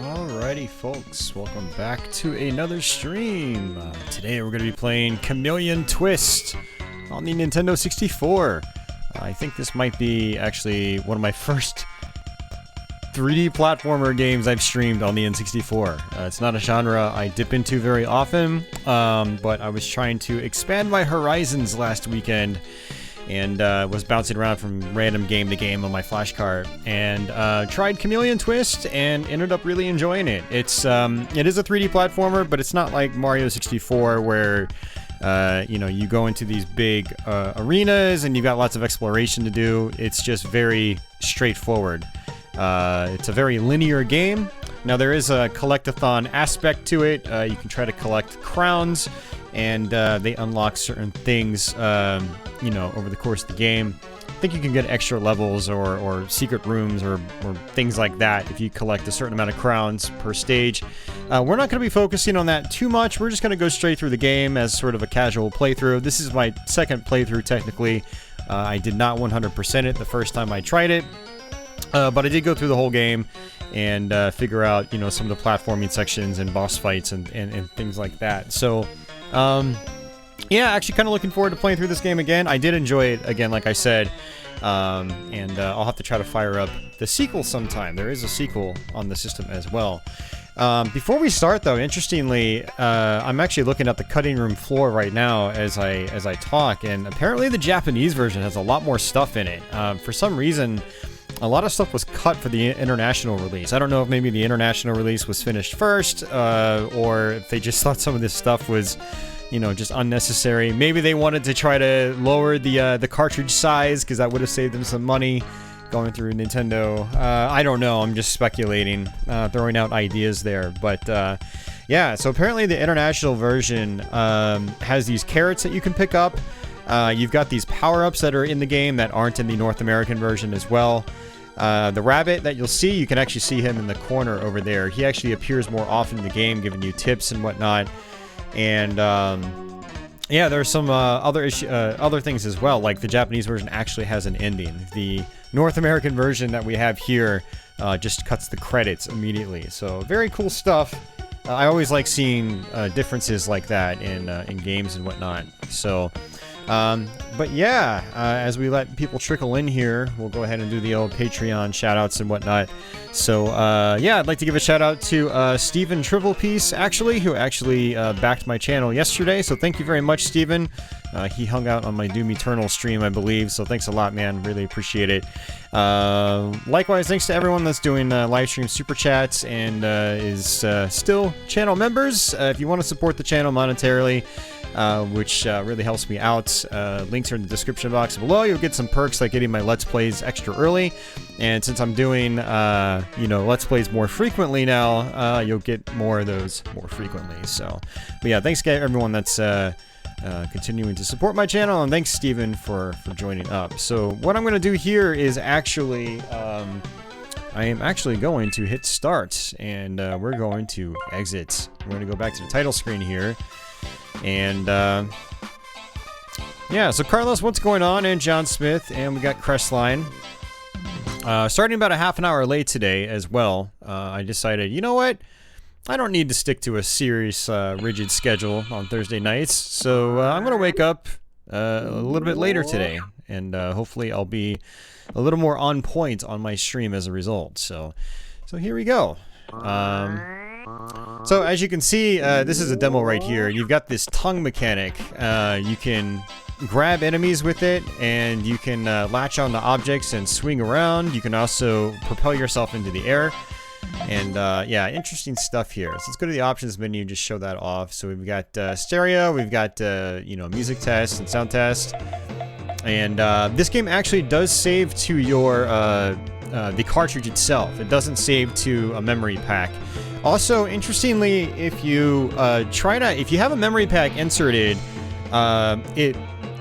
Alrighty folks, welcome back to another stream. Today we're going to be playing Chameleon Twist on the Nintendo 64. I think this might be actually one of my first 3D platformer games I've streamed on the N64. It's not a genre I dip into very often, but I was trying to expand my horizons last weekend and was bouncing around from random game to game on my flash cart, and tried Chameleon Twist and ended up really enjoying it. It is a 3D platformer, but it's not like Mario 64 where you know, you go into these big arenas and you've got lots of exploration to do. It's just very straightforward. It's a very linear game. Now there is a collect-a-thon aspect to it. You can try to collect crowns, and they unlock certain things, you know, over the course of the game. I think you can get extra levels or secret rooms or things like that if you collect a certain amount of crowns per stage. We're not going to be focusing on that too much. We're just going to go straight through the game as sort of a casual playthrough. This is my second playthrough, technically. I did not 100% it the first time I tried it, but I did go through the whole game and figure out, you know, some of the platforming sections and boss fights and things like that. So, yeah, actually kind of looking forward to playing through this game again. I did enjoy it, again, like I said, and I'll have to try to fire up the sequel sometime. There is a sequel on the system as well. Before we start, though, interestingly, I'm actually looking at the cutting room floor right now as I talk, and apparently the Japanese version has a lot more stuff in it. For some reason, a lot of stuff was cut for the international release. I don't know if maybe the international release was finished first, or if they just thought some of this stuff was, you know, just unnecessary. Maybe they wanted to try to lower the cartridge size, because that would have saved them some money going through Nintendo. I don't know. I'm just speculating, throwing out ideas there. But yeah, so apparently the international version has these carrots that you can pick up. You've got these power-ups that are in the game that aren't in the North American version as well. The rabbit that you'll see, you can actually see him in the corner over there. He actually appears more often in the game, giving you tips and whatnot. And yeah, there's some other things as well, like the Japanese version actually has an ending. The North American version that we have here just cuts the credits immediately. So very cool stuff. I always like seeing differences like that in games and whatnot. So, but yeah, as we let people trickle in here, we'll go ahead and do the old Patreon shoutouts and whatnot. So, yeah, I'd like to give a shout out to Steven Trivialpiece, actually, who actually backed my channel yesterday. So thank you very much, Steven. He hung out on my Doom Eternal stream, I believe. So thanks a lot, man. Really appreciate it. Likewise, thanks to everyone that's doing live stream super chats and is still channel members. If you want to support the channel monetarily, which really helps me out. Links are in the description box below. You'll get some perks like getting my Let's Plays extra early. And since I'm doing, you know, Let's Plays more frequently now, you'll get more of those more frequently. So, but yeah, thanks to everyone that's continuing to support my channel. And thanks, Steven, for joining up. So what I'm going to do here is actually, I am actually going to hit start. And we're going to exit. We're going to go back to the title screen here. And, yeah, so Carlos, what's going on? And John Smith, and we got Crestline. Starting about a half an hour late today as well. I decided, you know what? I don't need to stick to a serious, rigid schedule on Thursday nights. So, I'm going to wake up a little bit later today. And hopefully I'll be a little more on point on my stream as a result. So here we go. So as you can see, this is a demo right here. You've got this tongue mechanic. You can grab enemies with it, and you can latch onto objects and swing around. You can also propel yourself into the air. And yeah, interesting stuff here. So let's go to the options menu and just show that off. So we've got stereo, we've got you know, music test and sound test. And this game actually does save to your the cartridge itself. It doesn't save to a memory pack. Also, interestingly, if you if you have a memory pack inserted, it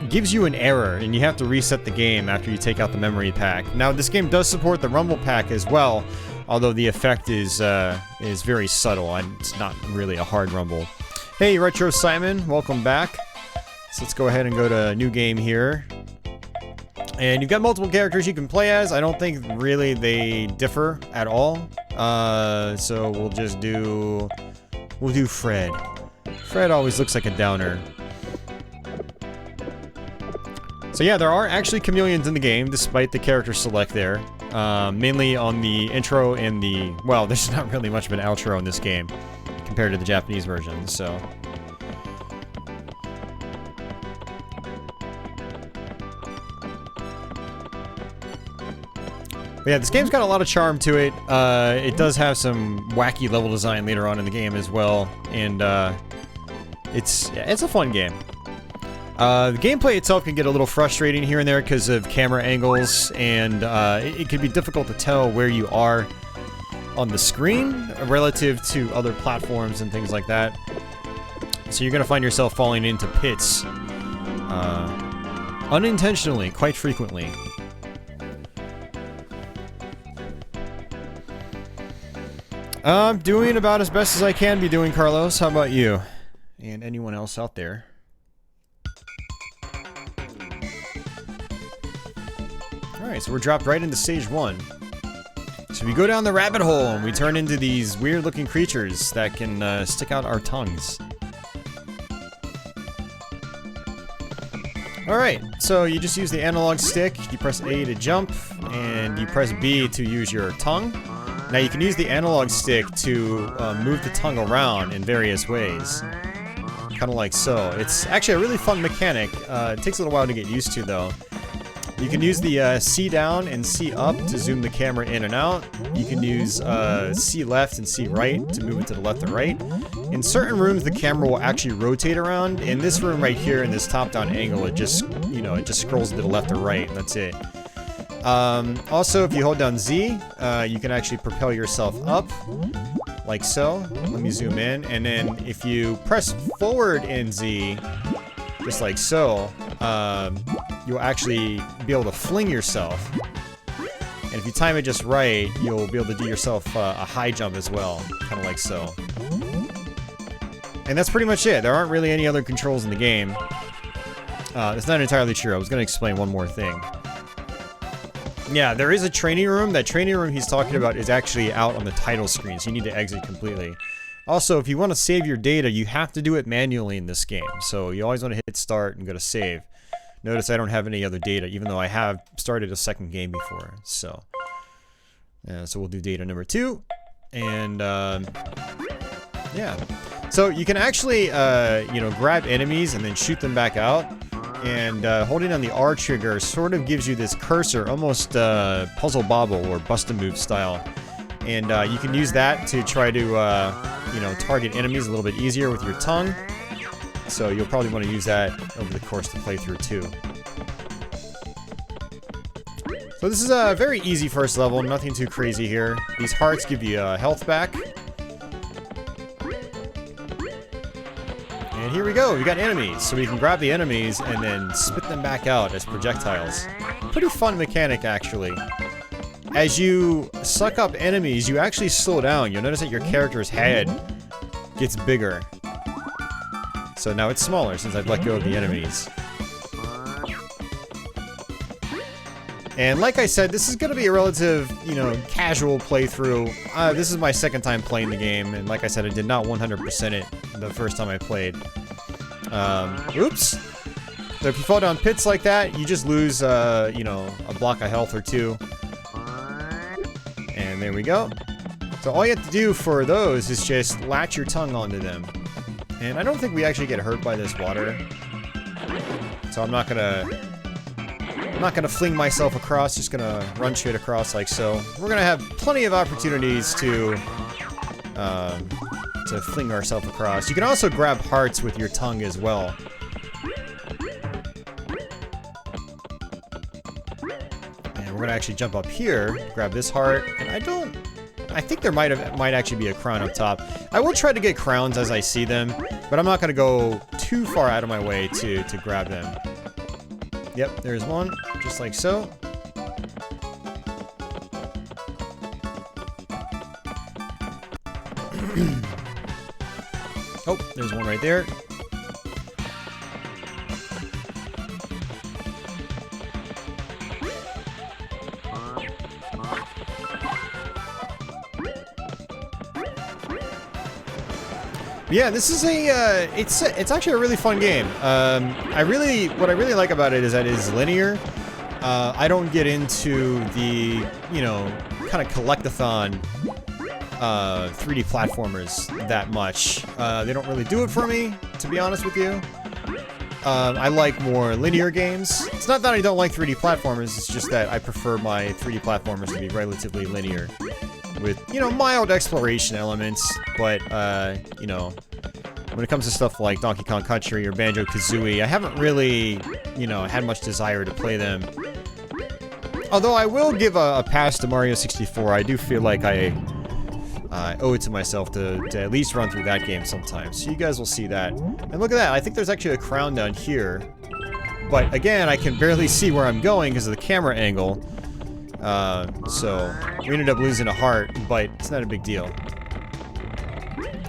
gives you an error, and you have to reset the game after you take out the memory pack. Now, this game does support the rumble pack as well, although the effect is very subtle, and it's not really a hard rumble. Hey, Retro Simon, welcome back. So let's go ahead and go to new game here. And you've got multiple characters you can play as. I don't think really they differ at all. So we'll just do Fred. Fred always looks like a downer. So yeah, there are actually chameleons in the game, despite the character select there. Mainly on the intro and the... Well, there's not really much of an outro in this game compared to the Japanese version, so... But yeah, this game's got a lot of charm to it. It does have some wacky level design later on in the game as well, and it's a fun game. The gameplay itself can get a little frustrating here and there because of camera angles, and it can be difficult to tell where you are. on the screen relative to other platforms and things like that. So you're going to find yourself falling into pits unintentionally, quite frequently. I'm doing about as best as I can be doing, Carlos. How about you? And anyone else out there? Alright, so we're dropped right into stage 1. So we go down the rabbit hole and we turn into these weird looking creatures that can stick out our tongues. Alright, so you just use the analog stick, you press A to jump, and you press B to use your tongue. Now you can use the analog stick to move the tongue around in various ways. Kind of like so. It's actually a really fun mechanic. It takes a little while to get used to though. You can use the C down and C up to zoom the camera in and out. You can use C left and C right to move it to the left or right. In certain rooms, the camera will actually rotate around. In this room right here, in this top-down angle, it just, you know, it just scrolls to the left or right, and that's it. Also, if you hold down Z, you can actually propel yourself up, like so. Let me zoom in, and then if you press forward in Z, just like so, you'll actually be able to fling yourself. And if you time it just right, you'll be able to do yourself a high jump as well, kind of like so. And that's pretty much it. There aren't really any other controls in the game. That's not entirely true. I was going to explain one more thing. Yeah, there is a training room. That training room he's talking about is actually out on the title screen, so you need to exit completely. Also, if you want to save your data, you have to do it manually in this game. So you always want to hit start and go to save. Notice I don't have any other data, even though I have started a second game before. So, so we'll do data number 2. And, yeah. So you can actually, you know, grab enemies and then shoot them back out. And holding on the R trigger sort of gives you this cursor, almost Puzzle Bobble or Bust-a-Move style. And you can use that to try to, you know, target enemies a little bit easier with your tongue. So you'll probably want to use that over the course of the playthrough too. So this is a very easy first level, nothing too crazy here. These hearts give you health back. And here we go, we got enemies. So we can grab the enemies and then spit them back out as projectiles. Pretty fun mechanic, actually. As you suck up enemies, you actually slow down. You'll notice that your character's head gets bigger. So now it's smaller since I've let go of the enemies. And like I said, this is going to be a relative, you know, casual playthrough. This is my second time playing the game, and like I said, I did not 100% it the first time I played. Oops. So if you fall down pits like that, you just lose, you know, a block of health or 2. And there we go. So all you have to do for those is just latch your tongue onto them. And I don't think we actually get hurt by this water. So I'm not gonna fling myself across, just gonna run straight across like so. We're gonna have plenty of opportunities to fling ourselves across. You can also grab hearts with your tongue as well. And we're gonna actually jump up here, grab this heart, and I think there might actually be a crown up top. I will try to get crowns as I see them, but I'm not gonna go too far out of my way to grab them. Yep, there's one, just like so. Oh, there's one right there. Yeah, this is it's actually a really fun game. What I really like about it is that it is linear. I don't get into the, you know, kind of collect-a-thon 3D platformers that much. They don't really do it for me, to be honest with you. I like more linear games. It's not that I don't like 3D platformers, it's just that I prefer my 3D platformers to be relatively linear. With, you know, mild exploration elements, but, you know, when it comes to stuff like Donkey Kong Country or Banjo-Kazooie, I haven't really, you know, had much desire to play them. Although I will give a pass to Mario 64, I do feel like I I owe it to myself to at least run through that game sometimes. So you guys will see that. And look at that, I think there's actually a crown down here. But again, I can barely see where I'm going because of the camera angle. So we ended up losing a heart, but it's not a big deal.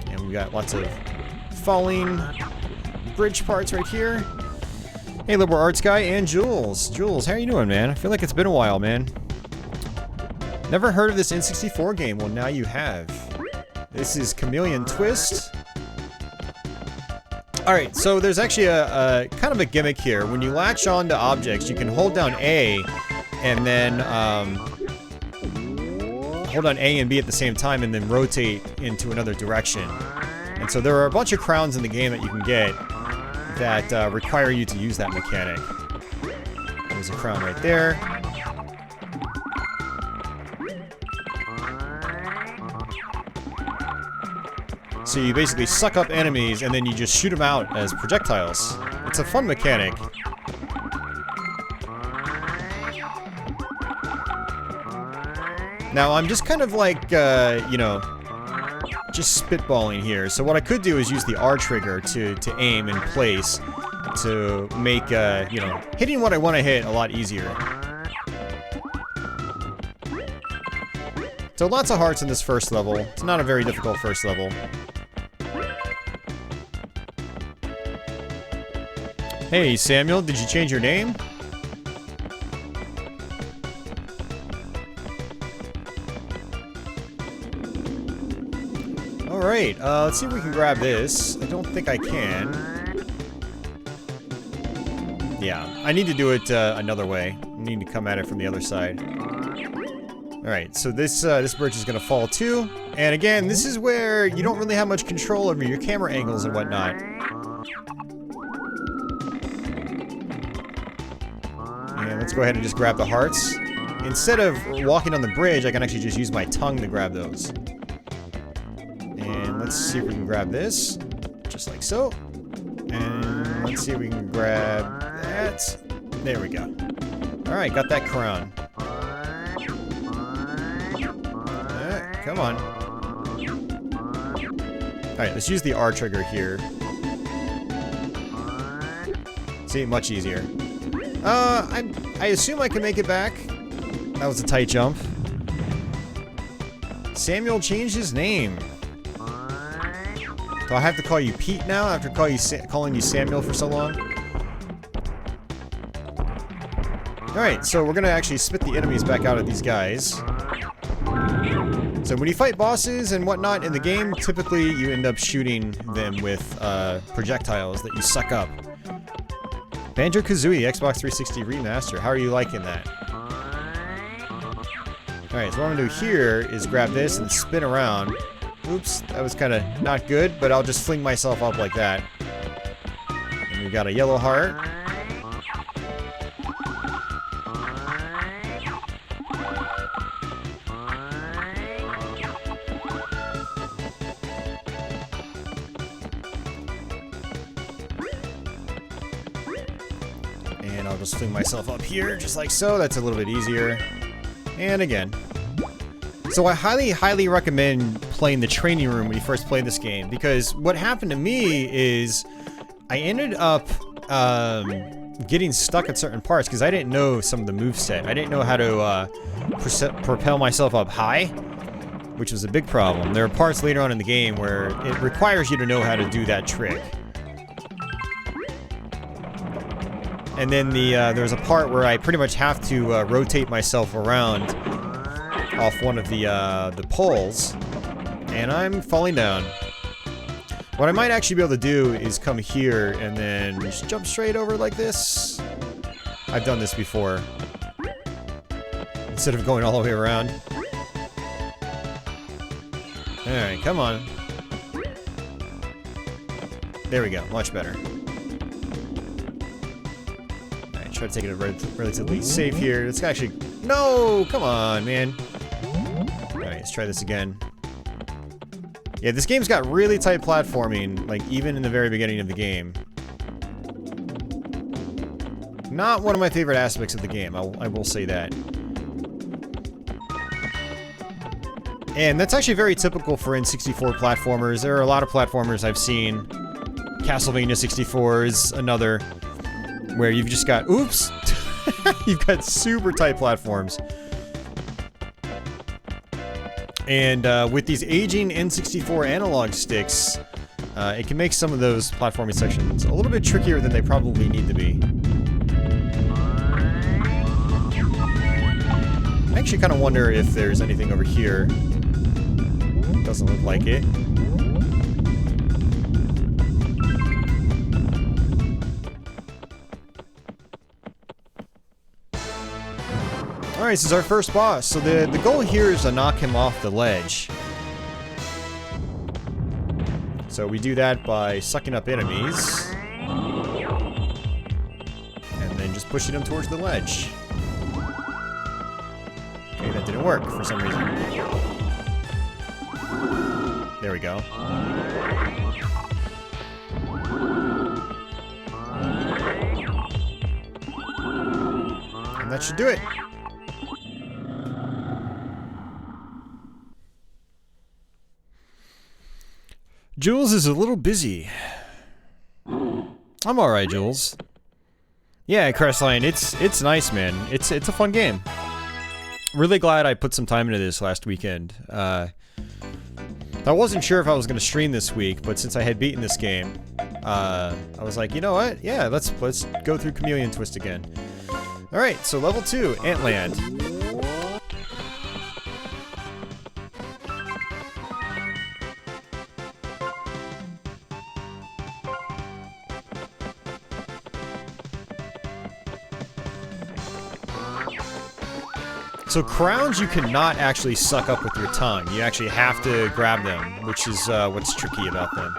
And we got lots of falling bridge parts right here. Hey, Liberal Arts Guy and Jules. Jules, how you doing, man? I feel like it's been a while, man. Never heard of this N64 game. Well, now you have. This is Chameleon Twist. Alright, so there's actually a kind of a gimmick here. When you latch onto objects, you can hold down A and then hold on A and B at the same time and then rotate into another direction. And so there are a bunch of crowns in the game that you can get that require you to use that mechanic. There's a crown right there. So you basically suck up enemies and then you just shoot them out as projectiles. It's a fun mechanic. Now I'm just kind of like, you know, just spitballing here. So what I could do is use the R trigger to aim in place to make, you know, hitting what I want to hit a lot easier. So lots of hearts in this first level. It's not a very difficult first level. Hey Samuel, did you change your name? Alright, let's see if we can grab this. I don't think I can. Yeah, I need to do it another way. I need to come at it from the other side. Alright, so this bridge is gonna fall too. And again, this is where you don't really have much control over your camera angles and whatnot. And let's go ahead and just grab the hearts. Instead of walking on the bridge, I can actually just use my tongue to grab those. And let's see if we can grab this. Just like so. And let's see if we can grab that. There we go. Alright, got that crown. Alright, come on. Alright, let's use the R trigger here. See, much easier. I assume I can make it back. That was a tight jump. Samuel changed his name. Do I have to call you Pete now after calling you Samuel for so long? Alright, so we're gonna actually spit the enemies back out at these guys. So when you fight bosses and whatnot in the game, typically you end up shooting them with projectiles that you suck up. Banjo-Kazooie Xbox 360 Remaster. How are you liking that? Alright, so what I'm gonna do here is grab this and spin around. Oops, that was kind of not good, but I'll just fling myself up like that. And we've got a yellow heart. And I'll just fling myself up here, just like so. That's a little bit easier. And again. So I highly, highly recommend playing the training room when you first play this game, because what happened to me is I ended up getting stuck at certain parts because I didn't know some of the moveset. I didn't know how to propel myself up high, which was a big problem. There are parts later on in the game where it requires you to know how to do that trick. And then there's a part where I pretty much have to rotate myself around off one of the poles, and I'm falling down. What I might actually be able to do is come here and then just jump straight over like this. I've done this before. Instead of going all the way around. Alright, come on. There we go, much better. Alright, try to take it relatively safe here. It's actually... No! Come on, man. Alright, let's try this again. Yeah, this game's got really tight platforming, like, even in the very beginning of the game. Not one of my favorite aspects of the game, I will say that. And that's actually very typical for N64 platformers. There are a lot of platformers I've seen. Castlevania 64 is another where you've just got, oops, you've got super tight platforms. And with these aging N64 analog sticks, it can make some of those platforming sections a little bit trickier than they probably need to be. I actually kind of wonder if there's anything over here. Doesn't look like it. Alright, this is our first boss. So the goal here is to knock him off the ledge. So we do that by sucking up enemies. And then just pushing them towards the ledge. Okay, that didn't work for some reason. There we go. And that should do it. Jules is a little busy. I'm alright, Jules. Yeah, Crestline, it's nice, man. It's a fun game. Really glad I put some time into this last weekend. I wasn't sure if I was going to stream this week, but since I had beaten this game, I was like, you know what? Yeah, let's go through Chameleon Twist again. Alright, so level 2, Antland. So crowns you cannot actually suck up with your tongue. You actually have to grab them, which is what's tricky about them.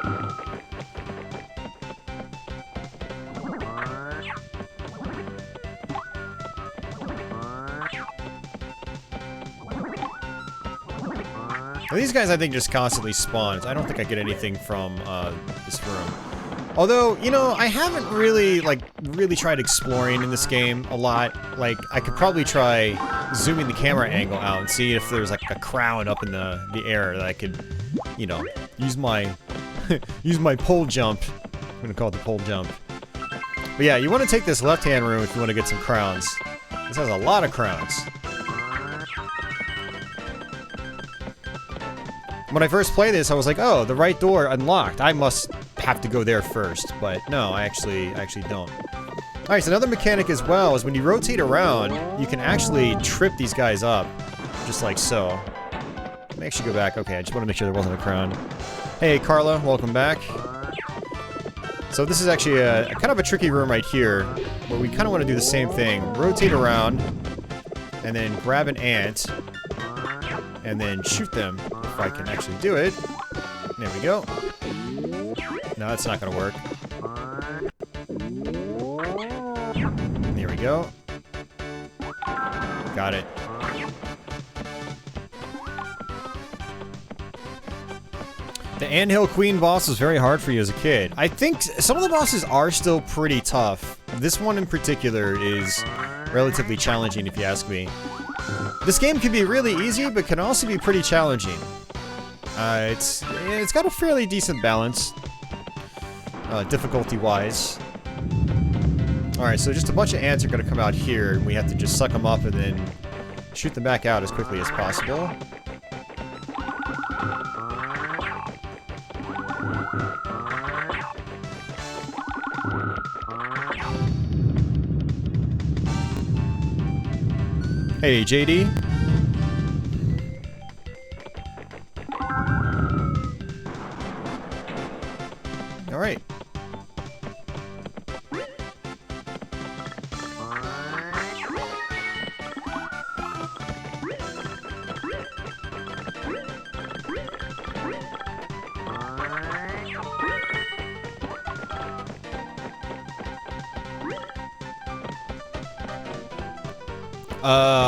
Now, these guys I think just constantly spawn. I don't think I get anything from this room. Although, you know, I haven't really tried exploring in this game a lot. Like, I could probably try zooming the camera angle out and see if there's like a crown up in the air that I could, you know, use my use my pole jump. I'm gonna call it the pole jump. But yeah, you want to take this left-hand room if you want to get some crowns. This has a lot of crowns. When I first played this, I was like, oh, the right door unlocked. I must have to go there first. But no, I actually don't. Alright, so another mechanic as well is when you rotate around, you can actually trip these guys up. Just like so. Let me actually go back. Okay, I just want to make sure there wasn't a crown. Hey, Carla, welcome back. So this is actually a kind of a tricky room right here, where we kind of want to do the same thing. Rotate around, and then grab an ant, and then shoot them, if I can actually do it. There we go. No, that's not going to work. There we go. Got it. The Anthill Queen boss was very hard for you as a kid. I think some of the bosses are still pretty tough. This one in particular is relatively challenging, if you ask me. This game can be really easy, but can also be pretty challenging. It's got a fairly decent balance, difficulty-wise. Alright, so just a bunch of ants are going to come out here, and we have to just suck them up and then shoot them back out as quickly as possible. Hey, JD. All right.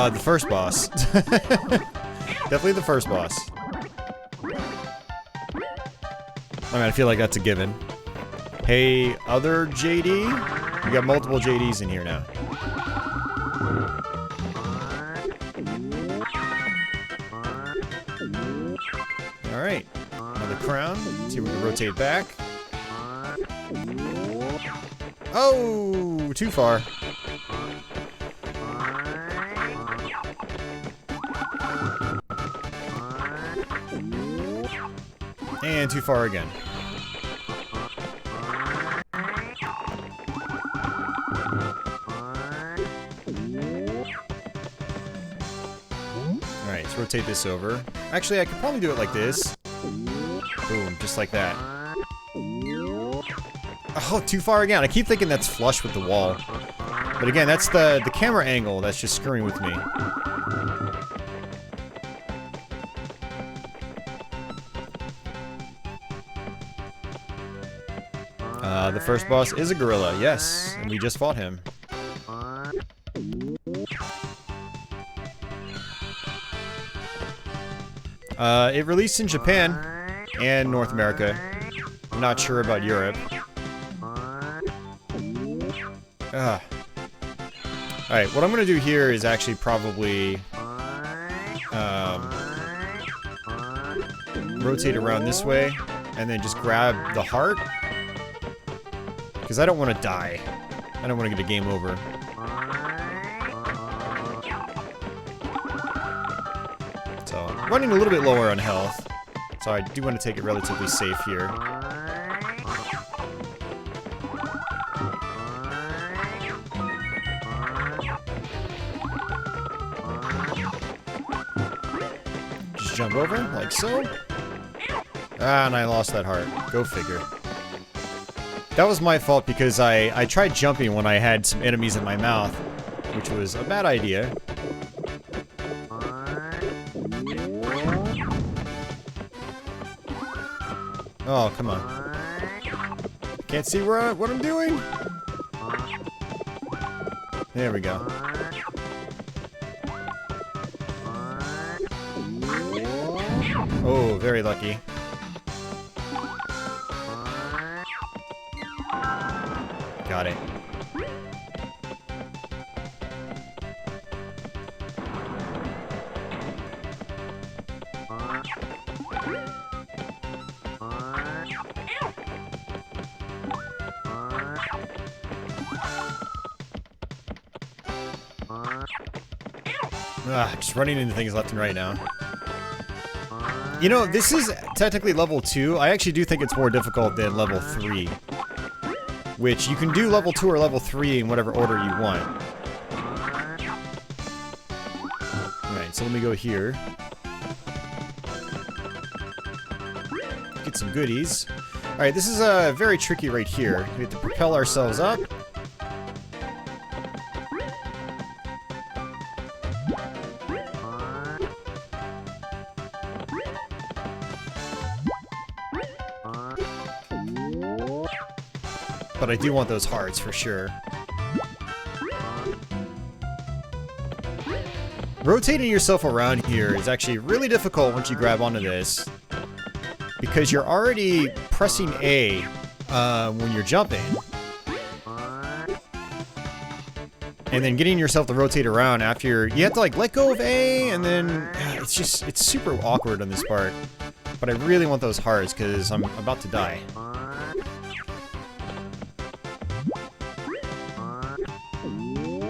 The first boss. Definitely the first boss. I mean, I feel like that's a given. Hey, other JD? We got multiple JDs in here now. the crown. See if we can rotate back. Oh, too far. And too far again. Alright, let's rotate this over. Actually, I could probably do it like this. Boom, just like that. Oh, too far again. I keep thinking that's flush with the wall. But again, that's the camera angle that's just screwing with me. The first boss is a gorilla, yes, and we just fought him. It released in Japan and North America. I'm not sure about Europe. Alright, what I'm gonna do here is actually probably rotate around this way and then just grab the heart. Because I don't want to die. I don't want to get a game over. So, I'm running a little bit lower on health. So I do want to take it relatively safe here. Just jump over, like so. Ah, and I lost that heart. Go figure. That was my fault because I tried jumping when I had some enemies in my mouth, which was a bad idea. Oh, come on. Can't see what I'm doing? There we go. Oh, very lucky. Got it. Just running into things left and right now. You know, this is technically level 2. I actually do think it's more difficult than level 3. Which you can do level 2 or level 3 in whatever order you want. Alright, so let me go here. Get some goodies. Alright, this is very tricky right here. We have to propel ourselves up. But I do want those hearts for sure. Rotating yourself around here is actually really difficult once you grab onto this. Because you're already pressing A when you're jumping. And then getting yourself to rotate around after you have to like let go of A and then it's super awkward on this part. But I really want those hearts because I'm about to die.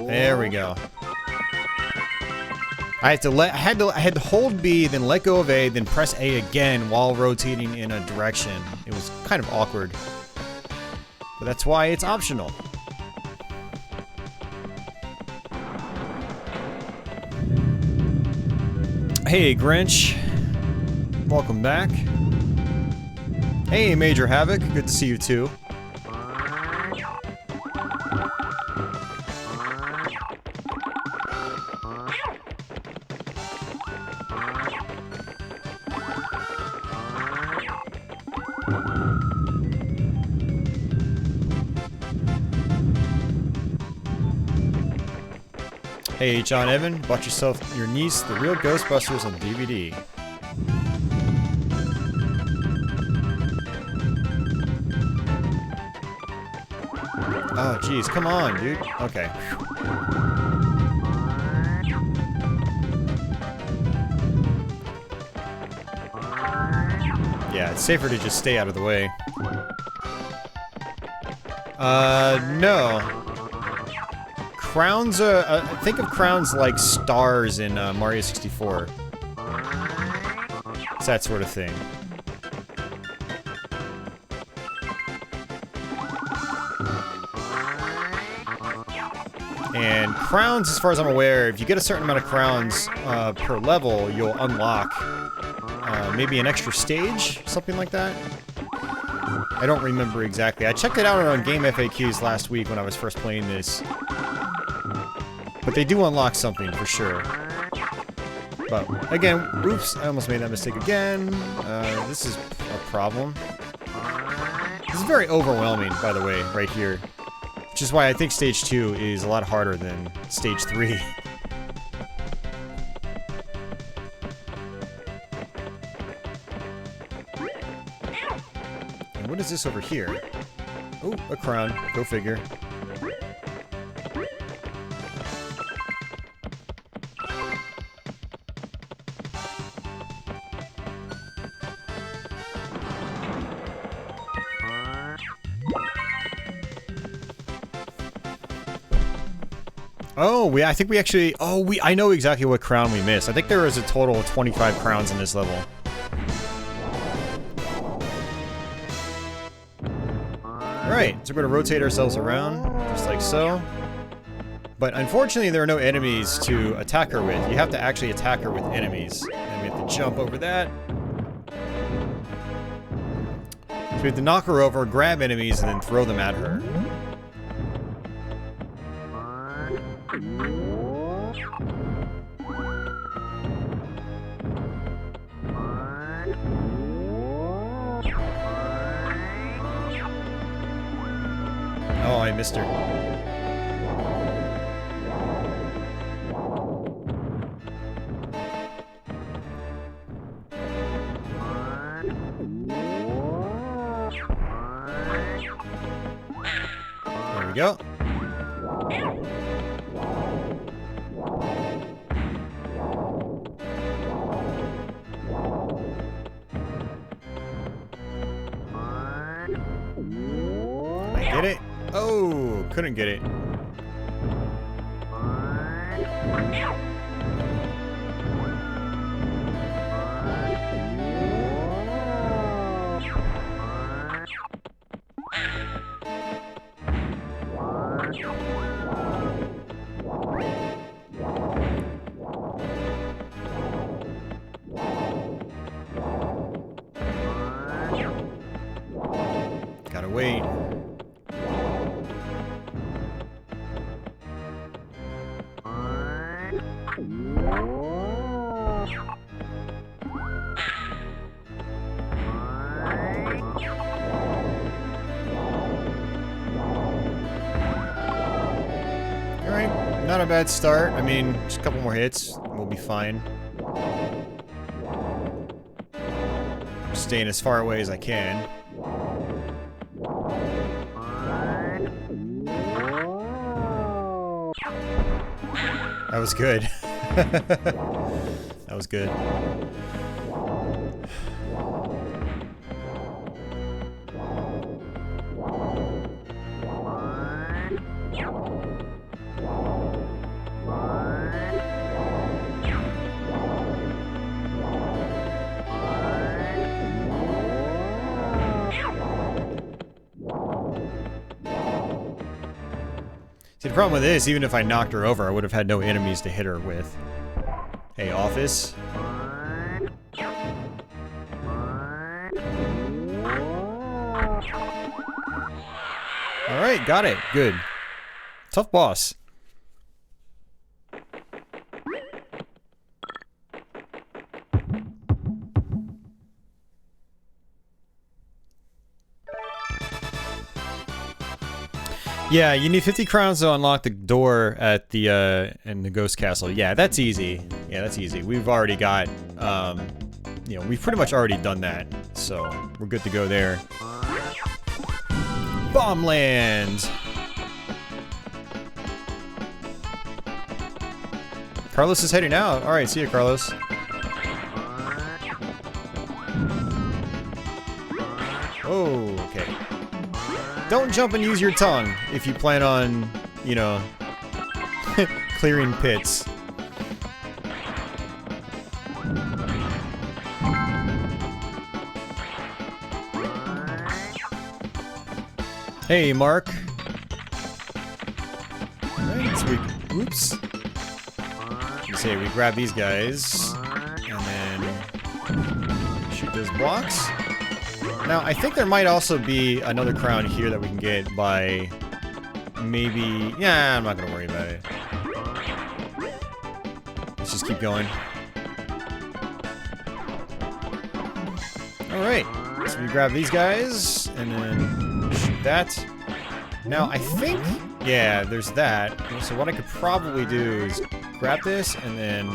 There we go. I had to hold B, then let go of A, then press A again while rotating in a direction. It was kind of awkward. But that's why it's optional. Hey Grinch. Welcome back. Hey Major Havoc, good to see you too. Hey, John Evan, bought yourself your niece The Real Ghostbusters on DVD. Oh, jeez, come on, dude. Okay. Yeah, Yeah, it's safer to just stay out of the way. No. Crowns, think of crowns like stars in Mario 64. It's that sort of thing. And crowns, as far as I'm aware, if you get a certain amount of crowns per level, you'll unlock maybe an extra stage, something like that. I don't remember exactly. I checked it out on Game FAQs last week when I was first playing this. But they do unlock something, for sure. But, again, oops, I almost made that mistake again. This is a problem. This is very overwhelming, by the way, right here. Which is why I think Stage 2 is a lot harder than Stage 3. And what is this over here? Oh, a crown. Go figure. Oh, I think we actually... Oh, I know exactly what crown we missed. I think there was a total of 25 crowns in this level. Alright, so we're going to rotate ourselves around, just like so. But unfortunately, there are no enemies to attack her with. You have to actually attack her with enemies. And we have to jump over that. So we have to knock her over, grab enemies, and then throw them at her. Oh, I missed her. There we go. I get it. Oh, couldn't get it. Gotta wait. Alright, not a bad start. I mean, just a couple more hits, we'll be fine. Staying as far away as I can. That was good. That was good. See, the problem with this, even if I knocked her over, I would have had no enemies to hit her with. Hey, office. Alright, got it. Good. Tough boss. Yeah, you need 50 crowns to unlock the door at the in the ghost castle. Yeah, that's easy. Yeah, that's easy. We've already got you know, we've pretty much already done that. So, we're good to go there. Bomb land. Carlos is heading out. All right, see you, Carlos. Oh, okay. Don't jump and use your tongue if you plan on, you know, clearing pits. Hey, Mark. Alright, so we... Oops. You say we grab these guys, and then shoot those blocks. Now, I think there might also be another crown here that we can get by maybe... Yeah, I'm not going to worry about it. Let's just keep going. Alright, so we grab these guys, and then shoot that. Now, I think... Yeah, there's that. So what I could probably do is grab this, and then...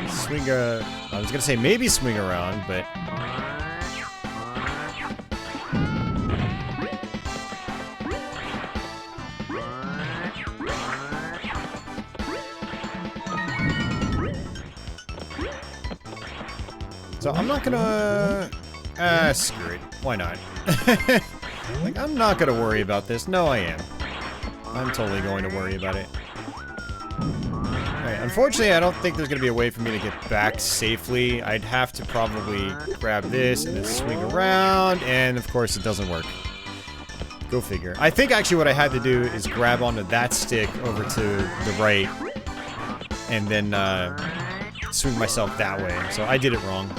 swing a... I was going to say maybe swing around, but... So I'm not gonna... screw it. Why not? Like, I'm not gonna worry about this. No, I am. I'm totally going to worry about it. Alright, unfortunately, I don't think there's gonna be a way for me to get back safely. I'd have to probably grab this and then swing around, and of course it doesn't work. Go figure. I think actually what I had to do is grab onto that stick over to the right, and then swing myself that way. So I did it wrong.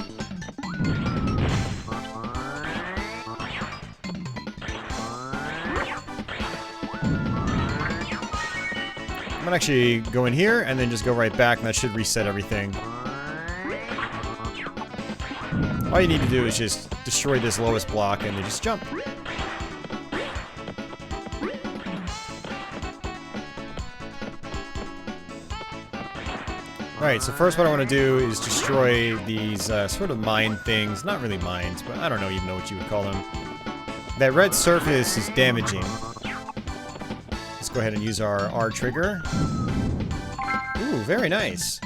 I'm gonna actually go in here and then just go right back, and that should reset everything. All you need to do is just destroy this lowest block and then just jump. Alright, so first what I want to do is destroy these sort of mine things. Not really mines, but I don't even know what you would call them. That red surface is damaging. Let's go ahead and use our R trigger. Ooh, very nice.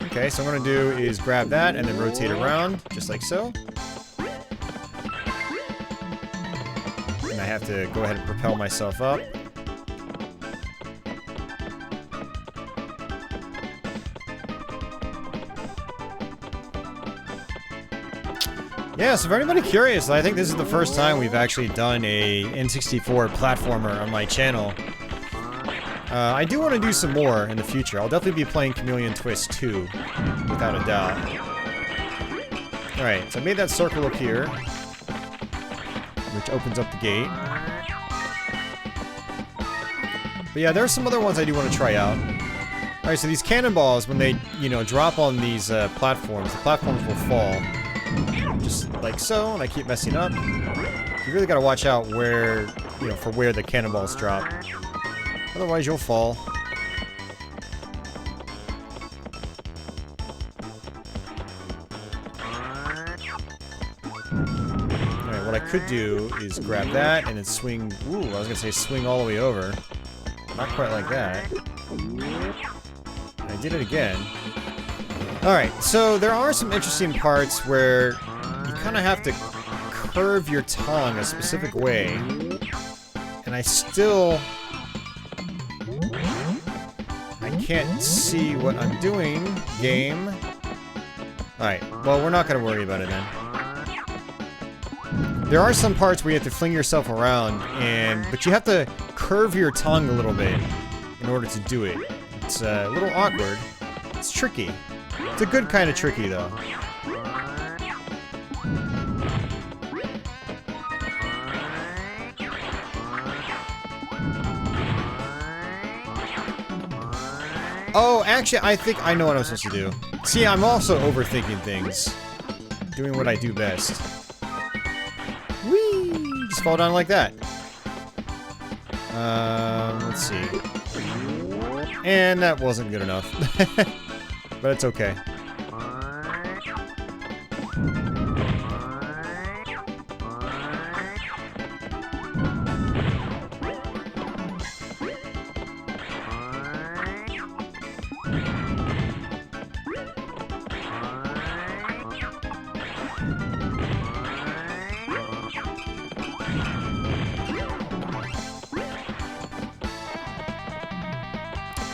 Okay, so what I'm going to do is grab that and then rotate around, just like so. And I have to go ahead and propel myself up. Yeah, so for anybody curious, I think this is the first time we've actually done a N64 platformer on my channel. I do want to do some more in the future. I'll definitely be playing Chameleon Twist 2, without a doubt. Alright, so I made that circle up here, which opens up the gate. But yeah, there are some other ones I do want to try out. Alright, so these cannonballs, when they, you know, drop on these platforms, the platforms will fall. Just like so, and I keep messing up. You really gotta watch out where, you know, for where the cannonballs drop. Otherwise, you'll fall. Alright, what I could do is grab that and then swing. Ooh, I was gonna say swing all the way over. Not quite like that. And I did it again. Alright, so there are some interesting parts where you kind of have to curve your tongue a specific way. And I still... I can't see what I'm doing, game. Alright, well, we're not going to worry about it then. There are some parts where you have to fling yourself around, but you have to curve your tongue a little bit in order to do it. It's a little awkward. It's tricky. It's a good kind of tricky, though. Oh, actually, I think I know what I'm supposed to do. See, I'm also overthinking things. Doing what I do best. Whee! Just fall down like that. Let's see. And that wasn't good enough. But it's okay.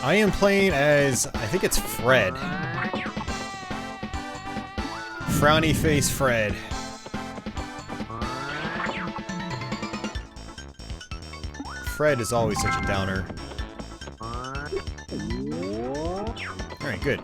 I am playing as, I think it's Fred. Frowny face Fred. Fred is always such a downer. Alright, good.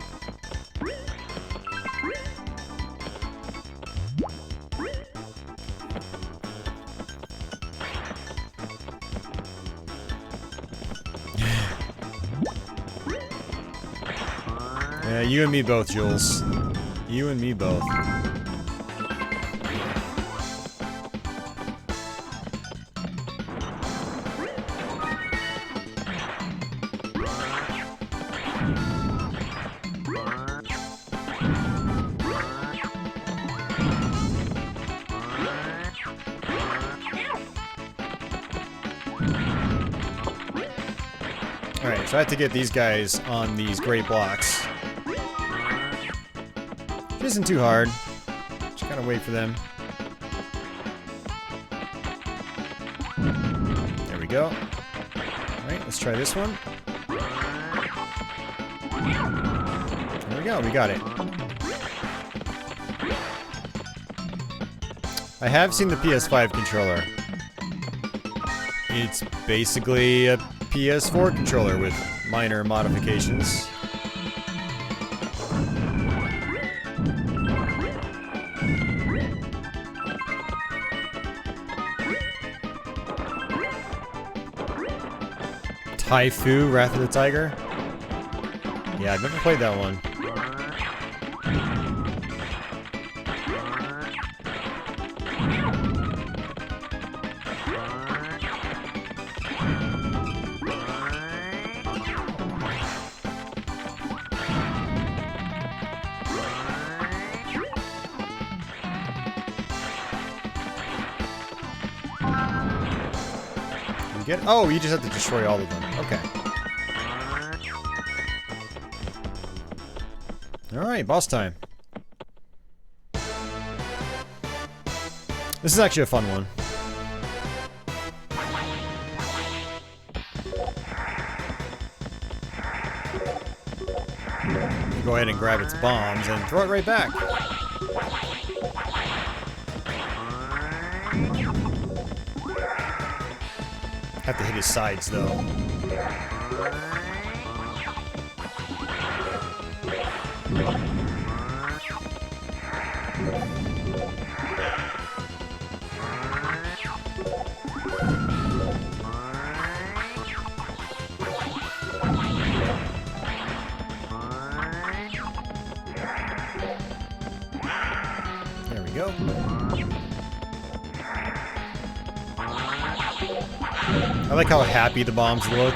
Yeah, you and me both, Jules. You and me both. Alright, so I have to get these guys on these great blocks. It isn't too hard. Just gotta wait for them. There we go. Alright, let's try this one. There we go, we got it. I have seen the PS5 controller. It's basically a PS4 controller with minor modifications. Taifu, Wrath of the Tiger? Yeah, I've never played that one. Oh, you just have to destroy all of them. Okay. Alright, boss time. This is actually a fun one. Go ahead and grab its bombs and throw it right back. Have to hit his sides, though. There we go. I like how happy the bombs look.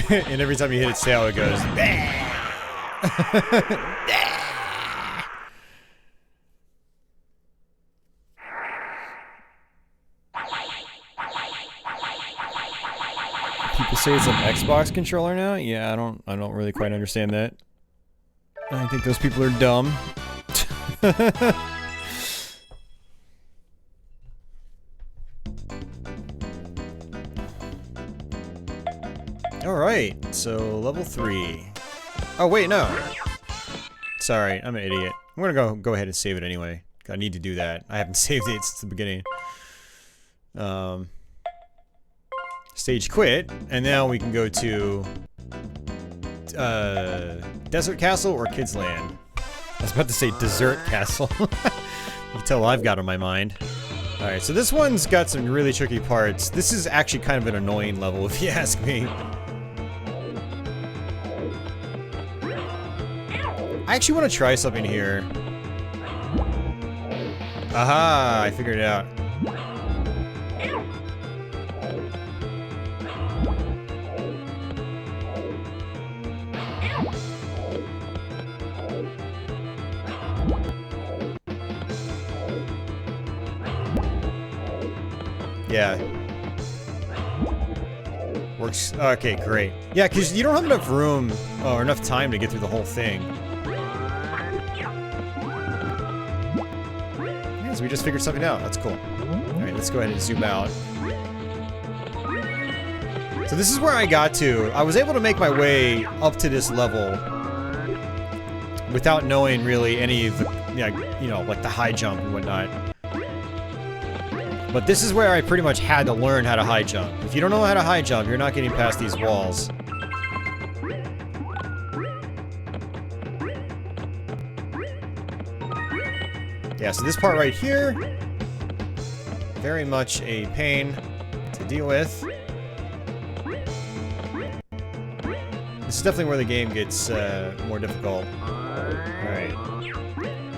And every time you hit its tail, it goes. People say it's an Xbox controller now? Yeah, I don't really quite understand that. I think those people are dumb. Alright, so level 3. Oh wait, no. Sorry, I'm an idiot. I'm gonna go ahead and save it anyway. I need to do that. I haven't saved it since the beginning. Stage quit, and now we can go to Desert Castle or Kids Land. I was about to say Dessert Castle. You can tell I've got on my mind. Alright, so this one's got some really tricky parts. This is actually kind of an annoying level, if you ask me. I actually want to try something here. Aha! I figured it out. Yeah. Works. Okay, great. Yeah, because you don't have enough room or enough time to get through the whole thing. Yeah, so we just figured something out. That's cool. Alright, let's go ahead and zoom out. So this is where I got to. I was able to make my way up to this level without knowing really any of the, yeah, you know, like the high jump and whatnot. But this is where I pretty much had to learn how to high jump. If you don't know how to high jump, you're not getting past these walls. Yeah, so this part right here, very much a pain to deal with. This is definitely where the game gets more difficult. Alright.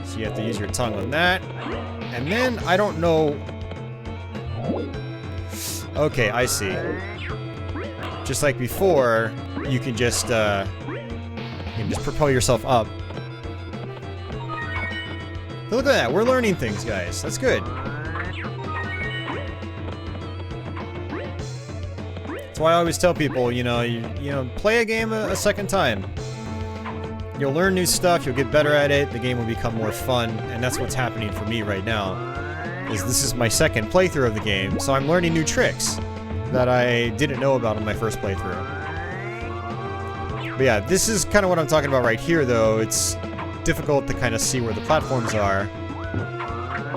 So you have to use your tongue on that. And then, I don't know... Okay, I see. Just like before, you can just propel yourself up. But look at that, we're learning things, guys. That's good. That's why I always tell people, you know, play a game a second time. You'll learn new stuff, you'll get better at it, the game will become more fun, and that's what's happening for me right now. This is my second playthrough of the game, so I'm learning new tricks that I didn't know about in my first playthrough. But yeah, this is kind of what I'm talking about right here, though. It's difficult to kind of see where the platforms are.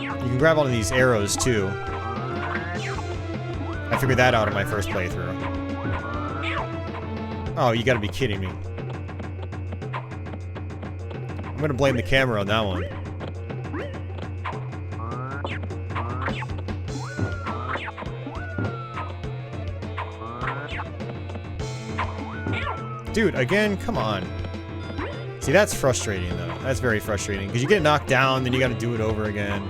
You can grab onto these arrows, too. I figured that out in my first playthrough. Oh, you gotta be kidding me. I'm gonna blame the camera on that one. Dude, again, come on. See, that's frustrating, though. That's very frustrating, because you get knocked down, then you gotta do it over again.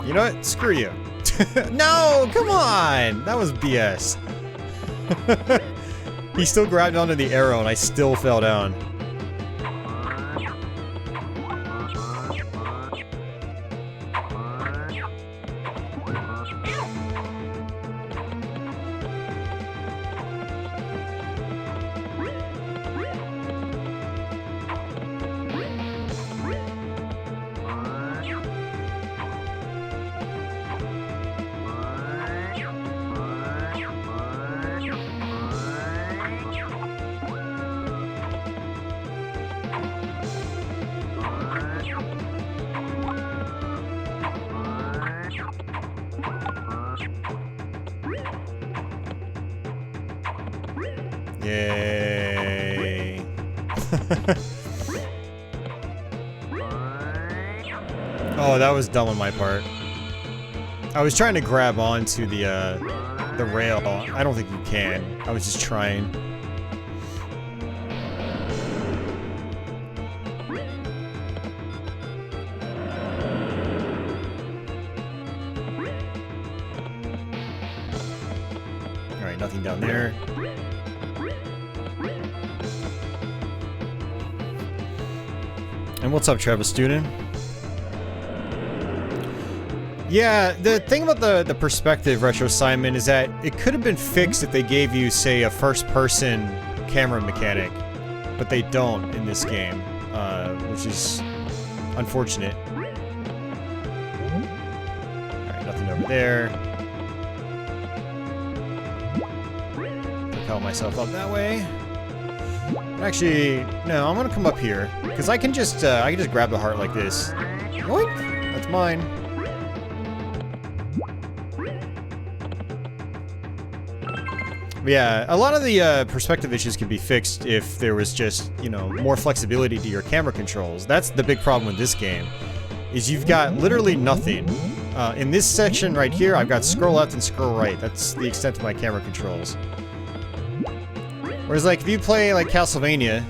You know what? Screw you. No, come on! That was BS. He still grabbed onto the arrow, and I still fell down. Yay. Oh, that was dumb on my part. I was trying to grab onto the rail. I don't think you can. I was just trying. Alright, nothing down there. And what's up, Travis student? Yeah, the thing about the perspective, Retro Simon, is that it could have been fixed if they gave you, say, a first-person camera mechanic, but they don't in this game, which is unfortunate. Alright, nothing over there. Propel myself up that way. Actually, no, I'm gonna come up here, because I can just grab the heart like this. Yoink! That's mine. But yeah, a lot of the perspective issues can be fixed if there was just, you know, more flexibility to your camera controls. That's the big problem with this game, is you've got literally nothing. In this section right here, I've got scroll left and scroll right. That's the extent of my camera controls. Whereas, like, if you play, like, Castlevania,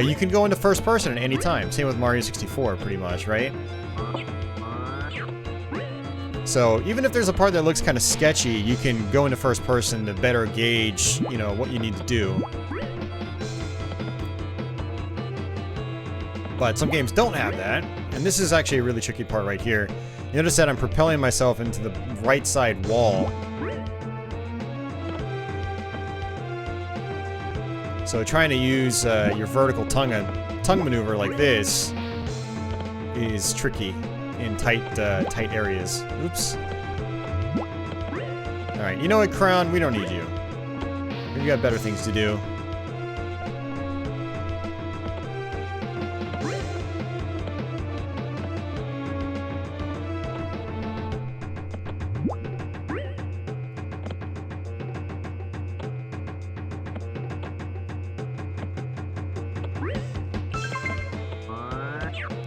you can go into first person at any time. Same with Mario 64, pretty much, right? So, even if there's a part that looks kind of sketchy, you can go into first person to better gauge, you know, what you need to do. But some games don't have that, and this is actually a really tricky part right here. You notice that I'm propelling myself into the right side wall. So trying to use your vertical tongue maneuver like this is tricky in tight areas. Oops. Alright, you know what, Crown? We don't need you. We've got better things to do.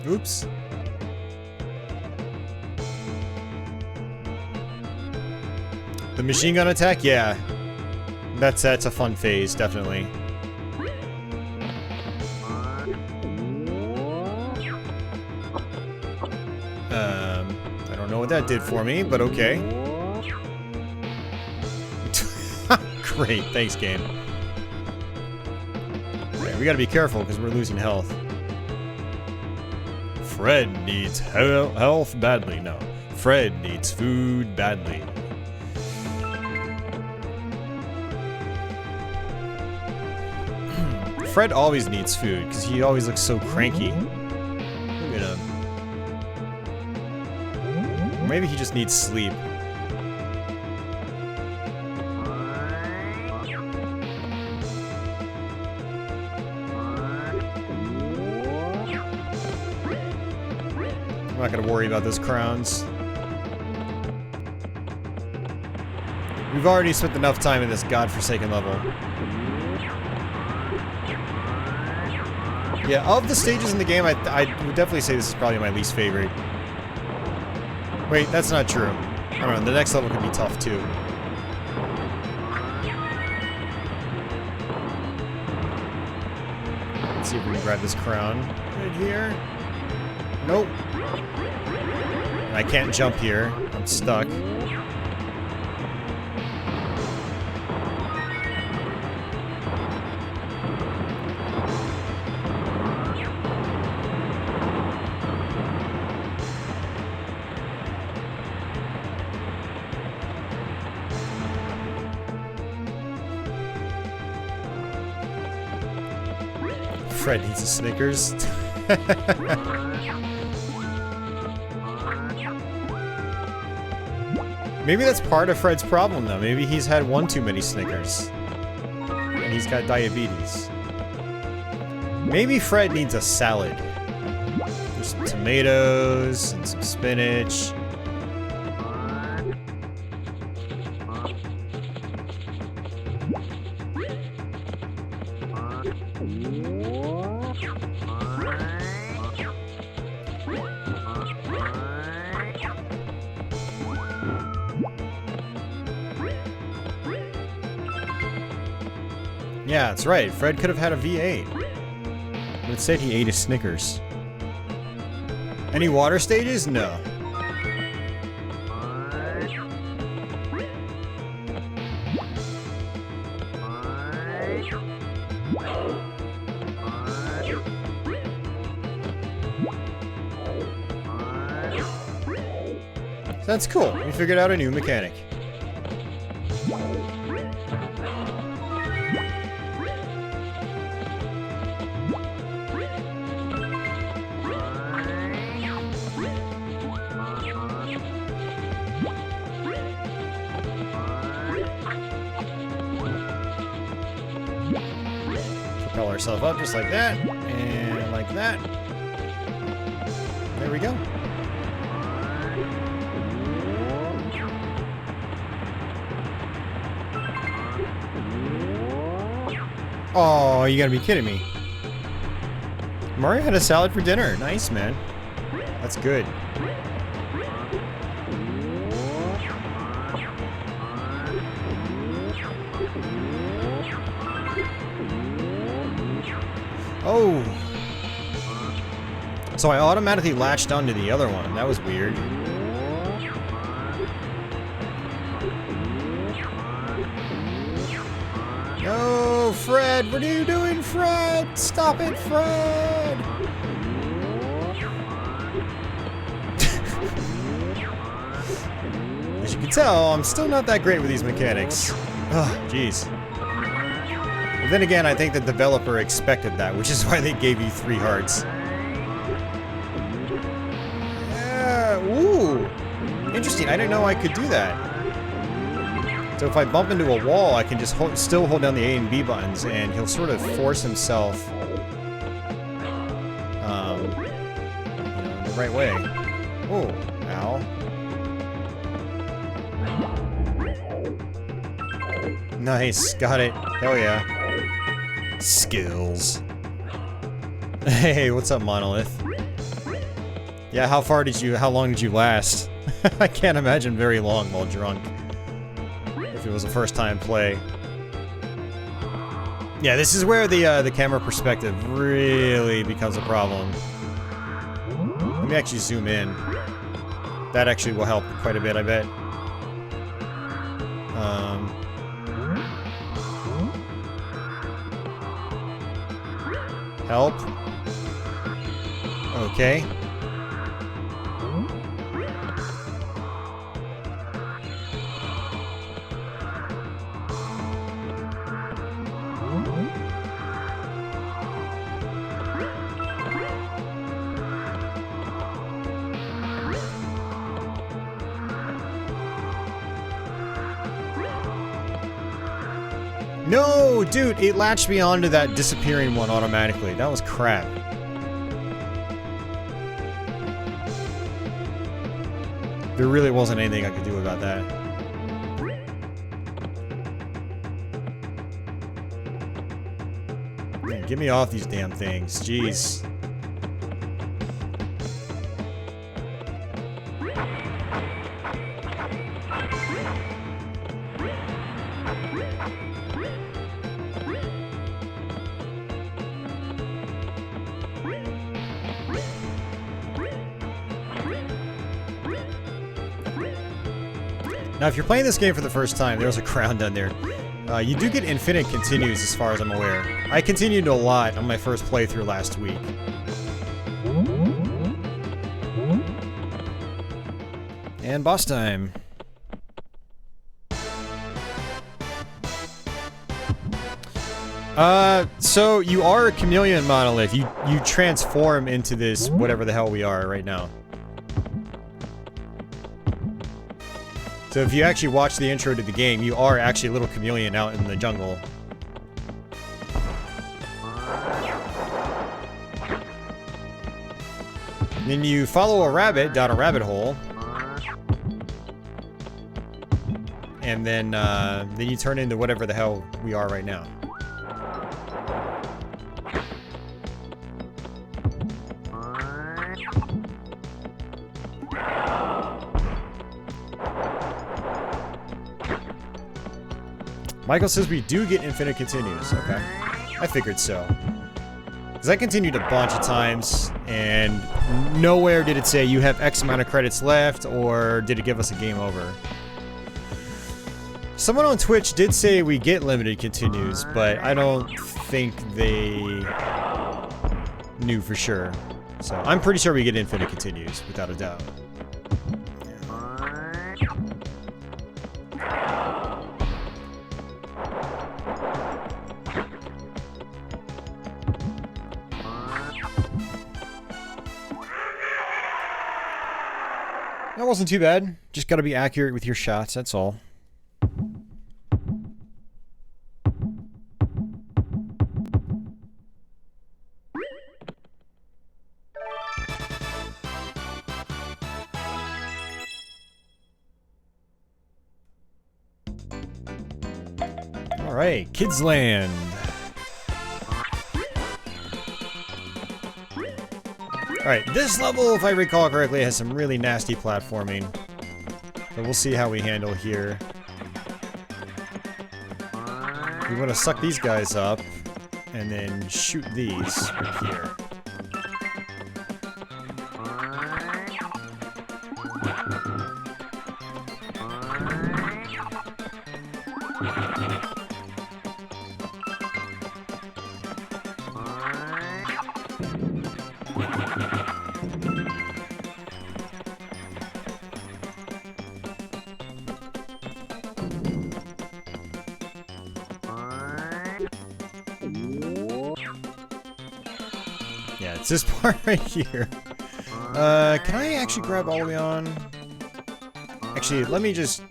Oops. The machine gun attack? Yeah. That's a fun phase, definitely. I don't know what that did for me, but okay. Great, thanks, game. Okay, we gotta be careful because we're losing health. Fred needs health badly. No. Fred needs food badly. Fred always needs food because he always looks so cranky. Look at him. Or maybe he just needs sleep. I'm not gonna worry about those crowns. We've already spent enough time in this godforsaken level. Yeah, of the stages in the game, I would definitely say this is probably my least favorite. Wait, that's not true. I don't know, the next level could be tough too. Let's see if we can grab this crown right here. Nope. I can't jump here. I'm stuck. Fred needs a Snickers. Maybe that's part of Fred's problem, though. Maybe he's had one too many Snickers. And he's got diabetes. Maybe Fred needs a salad. There's some tomatoes and some spinach. Yeah, that's right. Fred could have had a V8. But it said he ate a Snickers. Any water stages? No. That's cool. We figured out a new mechanic. Propel ourselves up just like that, and like that. There we go. Oh, you gotta be kidding me. Mario had a salad for dinner. Nice, man. That's good. Oh. So I automatically latched onto the other one. That was weird. No, Fred! What are you doing, Fred? Stop it, Fred! can tell, I'm still not that great with these mechanics. Oh, jeez. But then again, I think the developer expected that, which is why they gave you 3 hearts. Ooh! Interesting, I didn't know I could do that. So if I bump into a wall, I can just still hold down the A and B buttons, and he'll sort of force himself, the right way. Oh, ow. Nice, got it. Hell yeah. Skills. Hey, what's up, Monolith? Yeah, how long did you last? I can't imagine very long while drunk. If it was a first time play. Yeah, this is where the camera perspective really becomes a problem. Let me actually zoom in. That actually will help quite a bit, I bet. Help. Okay. No, dude, it latched me onto that disappearing one automatically. That was crap. There really wasn't anything I could do about that. Man, get me off these damn things. Jeez. Now, if you're playing this game for the first time, there's a crown down there. You do get infinite continues as far as I'm aware. I continued a lot on my first playthrough last week. And boss time. So you are a chameleon monolith. You transform into this whatever the hell we are right now. So if you actually watch the intro to the game, you are actually a little chameleon out in the jungle. And then you follow a rabbit down a rabbit hole. And then you turn into whatever the hell we are right now. Michael says we do get infinite continues. Okay. I figured so. Because I continued a bunch of times, and nowhere did it say you have X amount of credits left, or did it give us a game over. Someone on Twitch did say we get limited continues, but I don't think they knew for sure. So I'm pretty sure we get infinite continues, without a doubt. That wasn't too bad. Just gotta be accurate with your shots, that's all. Alright, Kids Land. Alright, this level, if I recall correctly, has some really nasty platforming. So we'll see how we handle here. We want to suck these guys up, and then shoot these right here. it's this part right here. Can I actually grab all the way on? Actually, let me just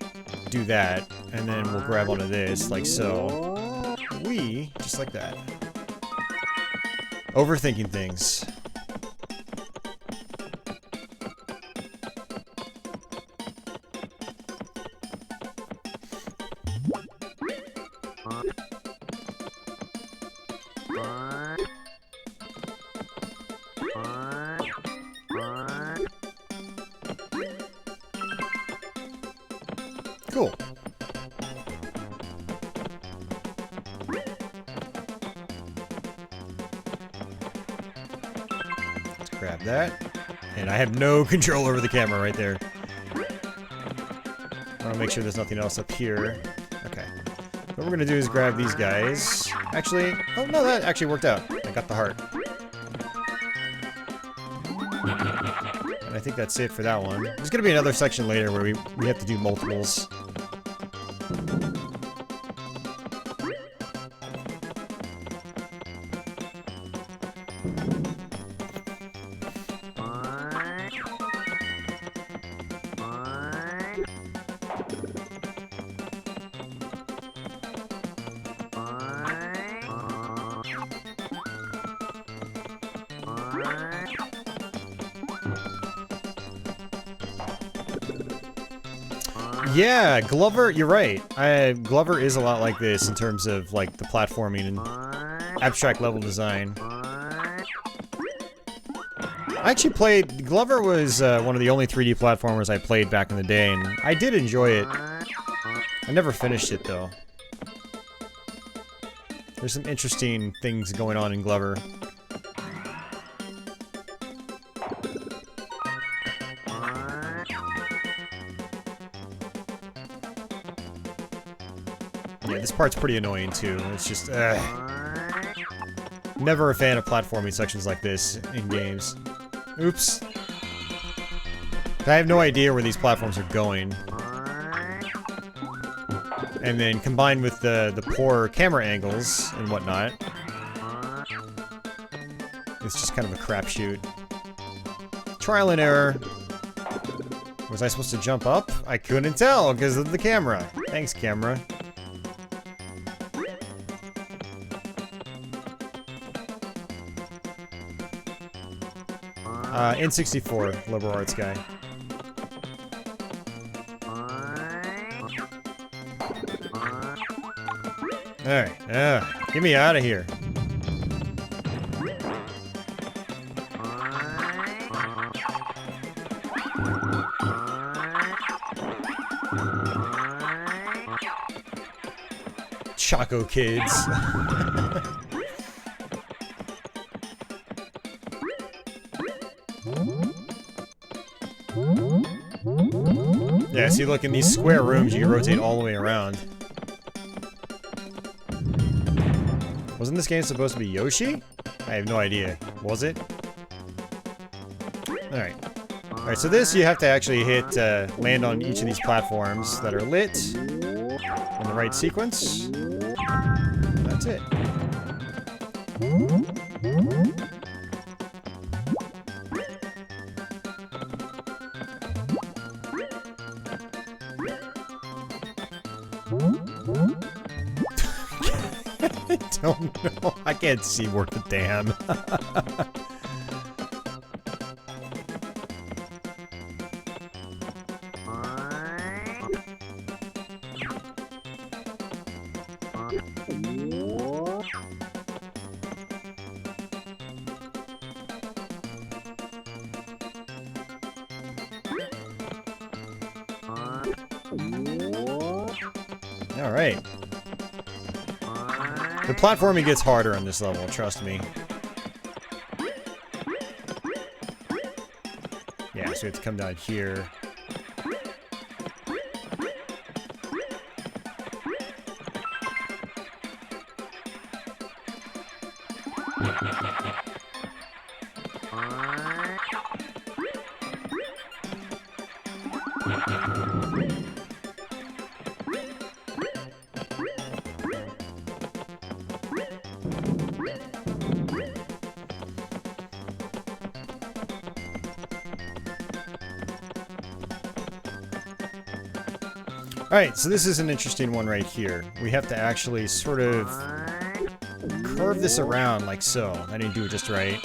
do that, and then we'll grab onto this, like so. Whee! Just like that. Overthinking things. Cool. Let's grab that. And I have no control over the camera right there. I want to make sure there's nothing else up here. Okay. What we're going to do is grab these guys. Actually, oh no, that actually worked out. I got the heart. And I think that's it for that one. There's going to be another section later where we have to do multiples. Yeah, Glover, you're right. Glover is a lot like this in terms of like the platforming and abstract level design. I actually played, Glover was one of the only 3D platformers I played back in the day, and I did enjoy it. I never finished it though. There's some interesting things going on in Glover. Yeah, this part's pretty annoying too. It's just, never a fan of platforming sections like this in games. Oops. I have no idea where these platforms are going. And then combined with the poor camera angles and whatnot, it's just kind of a crapshoot. Trial and error. Was I supposed to jump up? I couldn't tell because of the camera. Thanks, camera. N64, liberal arts guy. Alright, get me out of here. Choco kids. Yeah, see, look, in these square rooms, you can rotate all the way around. Wasn't this game supposed to be Yoshi? I have no idea. Was it? Alright. Alright, so this you have to actually hit, land on each of these platforms that are lit in the right sequence. That's it. I don't know. I can't see worth a damn. All right. The platforming gets harder on this level, trust me. Yeah, so we have to come down here. Alright, so this is an interesting one right here. We have to actually sort of curve this around like so. I didn't do it just right.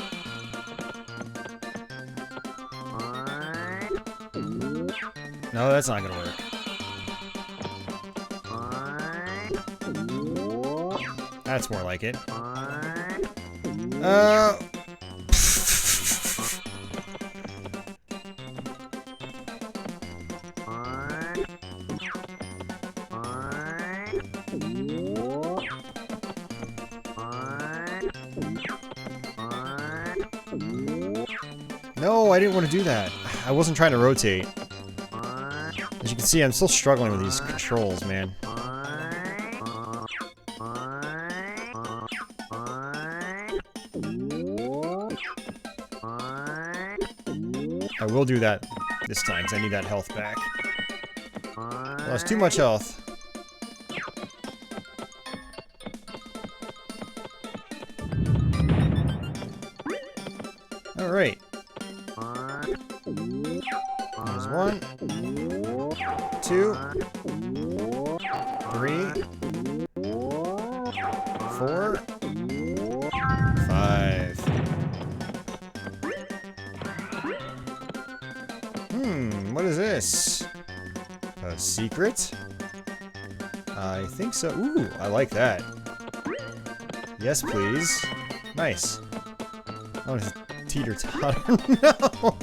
No, that's not gonna work. That's more like it. No, I didn't want to do that. I wasn't trying to rotate. As you can see, I'm still struggling with these controls, man. I will do that this time, because I need that health back. Lost too much health. Alright. There's 1, 2, 3, 4, 5. What is this? A secret? I think so. Ooh, I like that. Yes, please. Nice. Oh, it's teeter-totter. No!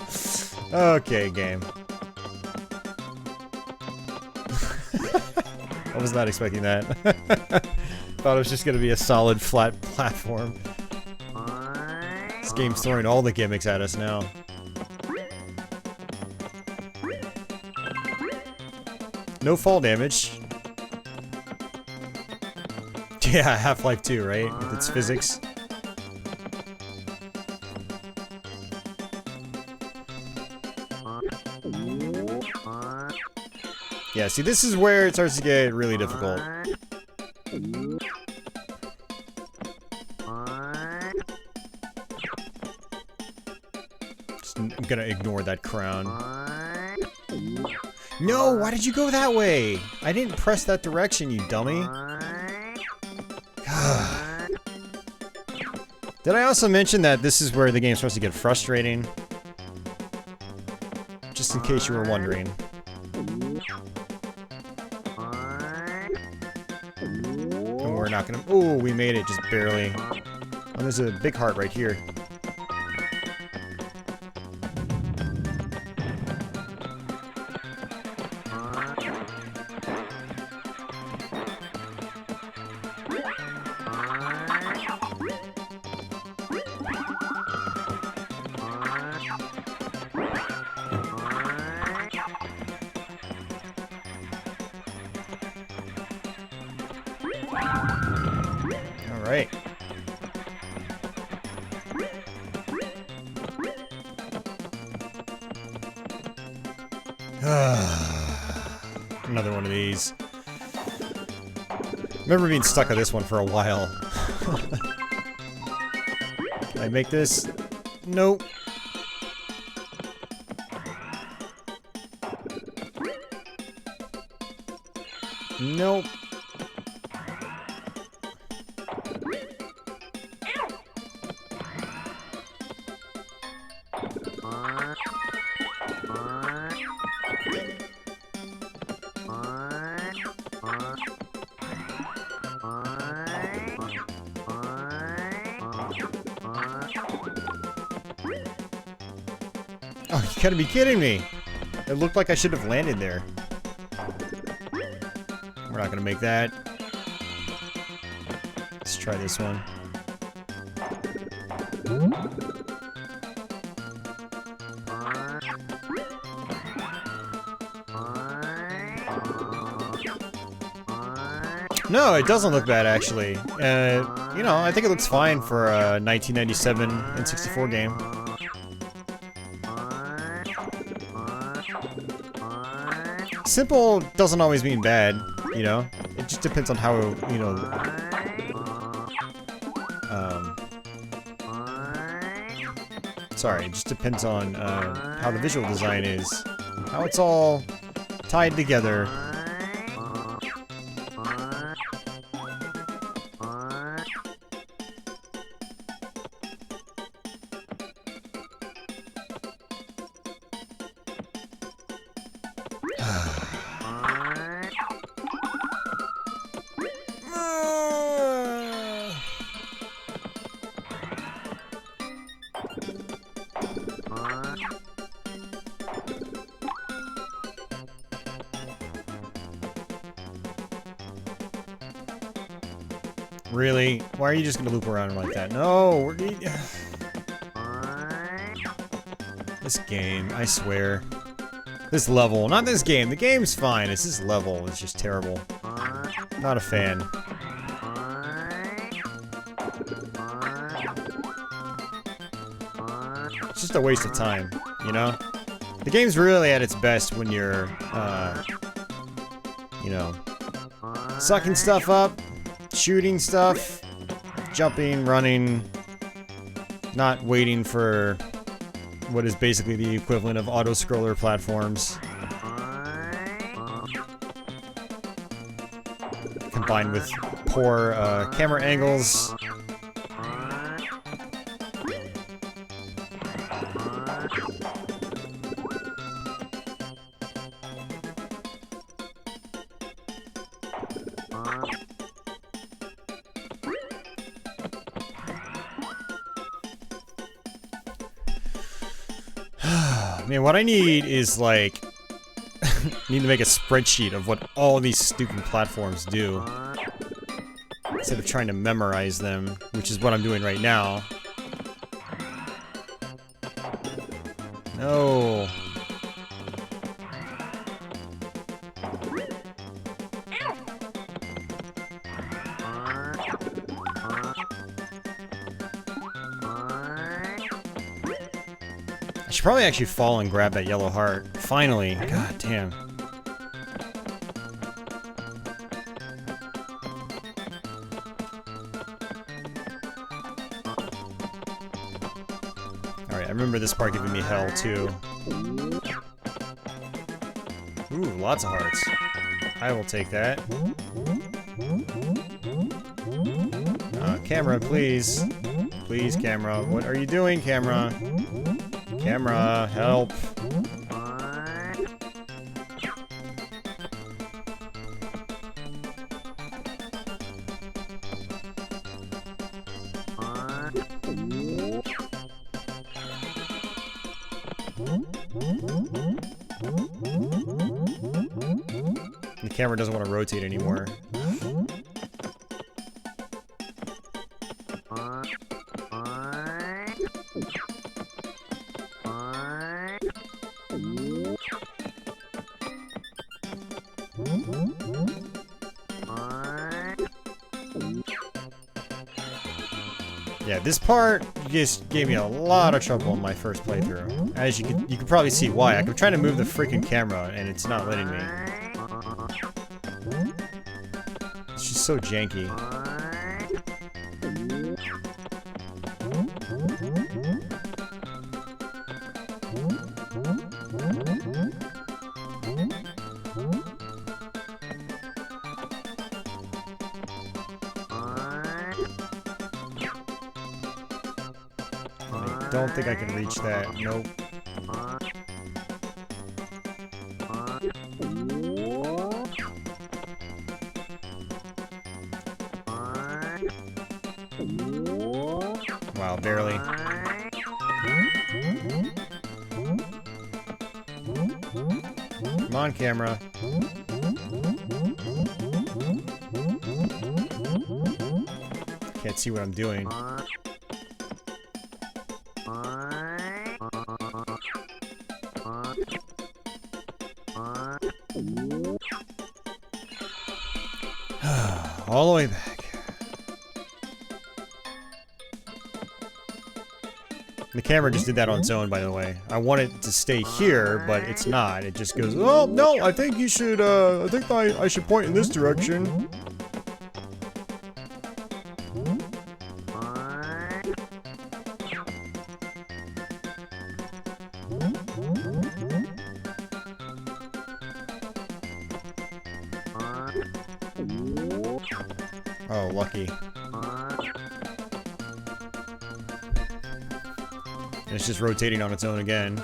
Okay, game. I was not expecting that. Thought it was just gonna be a solid, flat platform. This game's throwing all the gimmicks at us now. No fall damage. Yeah, Half-Life 2, right? With its physics. Yeah, see, this is where it starts to get really difficult. Just, I'm gonna ignore that crown. No, why did you go that way? I didn't press that direction, you dummy. Did I also mention that this is where the game starts to get frustrating? Just in case you were wondering. And we're not gonna... Oh, we made it, just barely. Oh, there's a big heart right here. Alright. Another one of these. Remember being stuck on this one for a while. Can I make this? Nope. Nope. Oh, you gotta be kidding me! It looked like I should have landed there. We're not gonna make that. Let's try this one. No, it doesn't look bad, actually. You know, I think it looks fine for a 1997 N64 game. Simple doesn't always mean bad, you know? It just depends on how, you know... Sorry, it just depends on how the visual design is. How it's all tied together. Really? Why are you just gonna loop around like that? No! This game, I swear. This level, not this game. The game's fine. It's this level. It's just terrible. Not a fan. It's just a waste of time, you know? The game's really at its best when you're, you know, sucking stuff up, shooting stuff, jumping, running, not waiting for what is basically the equivalent of auto-scroller platforms. Combined with poor camera angles. Man, what I need is, like, need to make a spreadsheet of what all these stupid platforms do. Instead of trying to memorize them, which is what I'm doing right now. No. I should probably actually fall and grab that yellow heart. Finally. God damn. Alright, I remember this part giving me hell, too. Ooh, lots of hearts. I will take that. Camera, please. Please, camera. What are you doing, camera? Camera, help. The camera doesn't want to rotate anymore. Yeah, this part just gave me a lot of trouble in my first playthrough. As you can probably see why. I'm trying to move the freaking camera and it's not letting me. It's just so janky. I don't think I can reach that. Nope. Wow, barely. Come on, camera. Can't see what I'm doing. All the way back. The camera just did that on its own, by the way. I want it to stay here, but it's not. It just goes, oh, no, I think you should, I think I should point in this direction. Oh, lucky. And it's just rotating on its own again.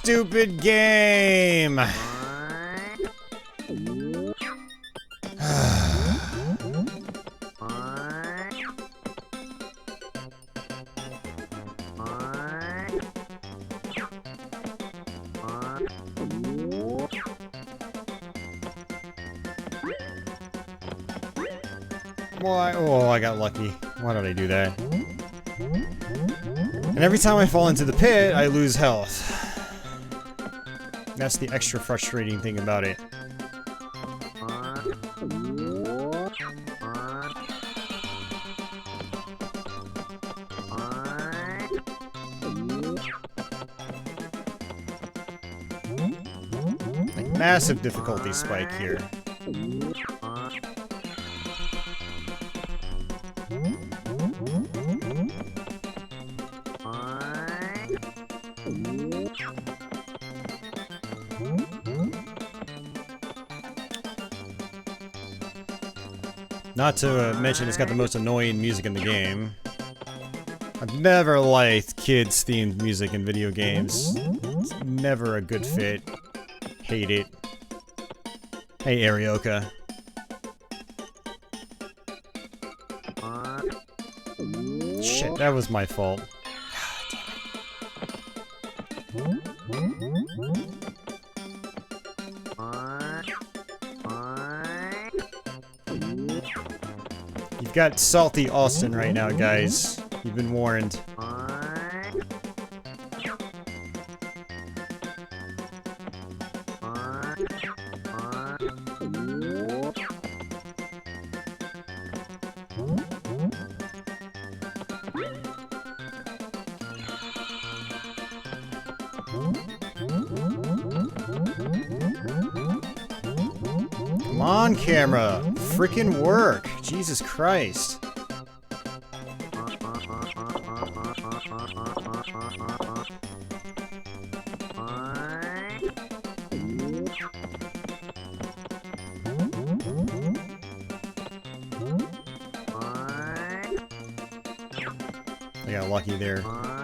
stupid game! Why? Oh, I got lucky. Why did I do that? And every time I fall into the pit, I lose health. That's the extra frustrating thing about it. Like, massive difficulty spike here. Not to mention, it's got the most annoying music in the game. I've never liked kids-themed music in video games. It's never a good fit. Hate it. Hey, Arioka. Shit, that was my fault. You've got Salty Austin right now, guys. You've been warned. Come on, camera. Frickin' work. Jesus Christ. I got lucky there. Alright,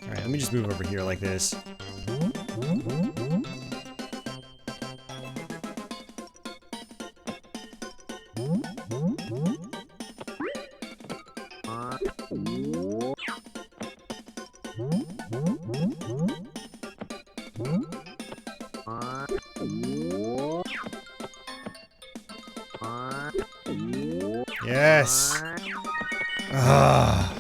let me just move over here like this. Yes. Ah.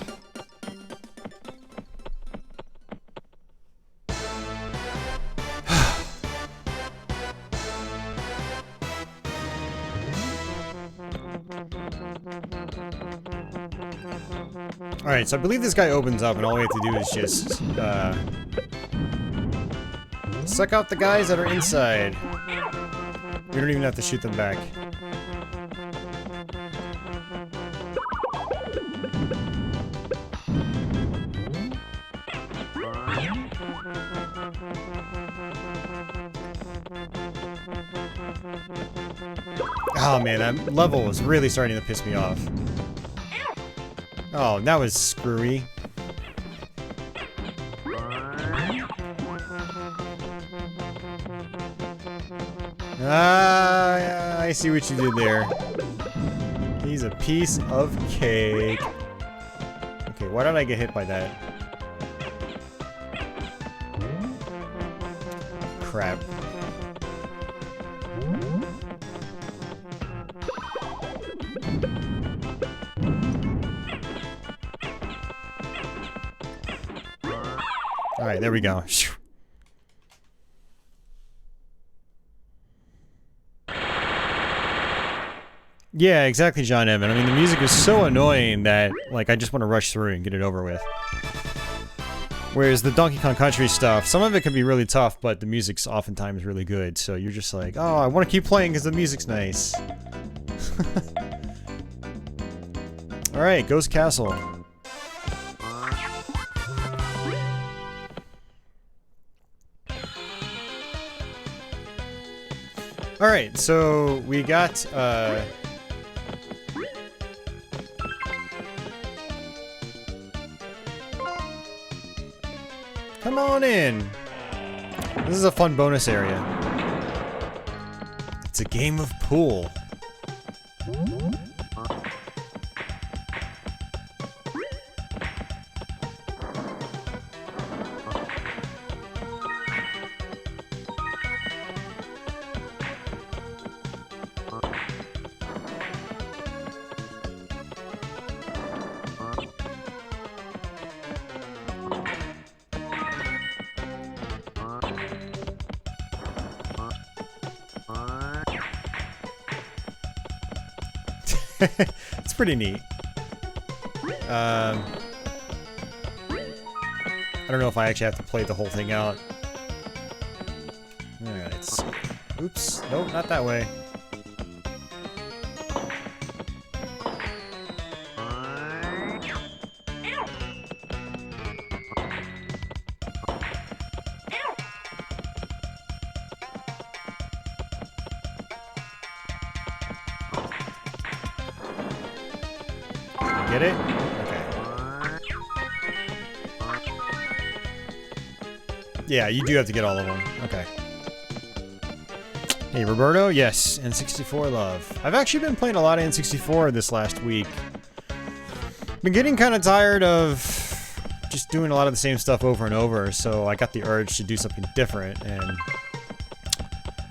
Alright, so I believe this guy opens up and all we have to do is just, suck out the guys that are inside. We don't even have to shoot them back. Oh man, that level was really starting to piss me off. Oh, that was screwy. Ah, I see what you did there. He's a piece of cake. Okay, why did I get hit by that? Crap. Alright, there we go. Yeah, exactly, John Evan. I mean, the music is so annoying that, like, I just want to rush through and get it over with. Whereas the Donkey Kong Country stuff, some of it can be really tough, but the music's oftentimes really good, so you're just like, oh, I want to keep playing because the music's nice. Alright, Ghost Castle. Alright, so we got, Come on in. This is a fun bonus area. It's a game of pool. It's pretty neat. I don't know if I actually have to play the whole thing out. Alright, let's see. Oops. Nope, not that way. Get it? Okay. Yeah, you do have to get all of them. Okay. Hey, Roberto? Yes, N64 love. I've actually been playing a lot of N64 this last week. Been getting kind of tired of just doing a lot of the same stuff over and over, so I got the urge to do something different, and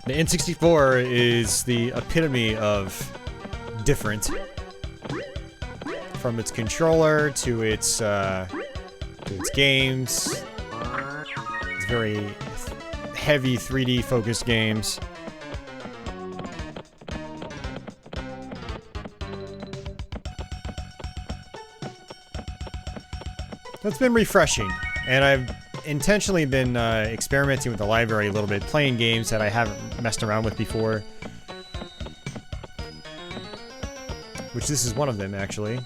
the N64 is the epitome of different. From its controller to its games. It's very heavy 3D focused games. So it's been refreshing, and I've intentionally been experimenting with the library a little bit, playing games that I haven't messed around with before. Which this is one of them, actually.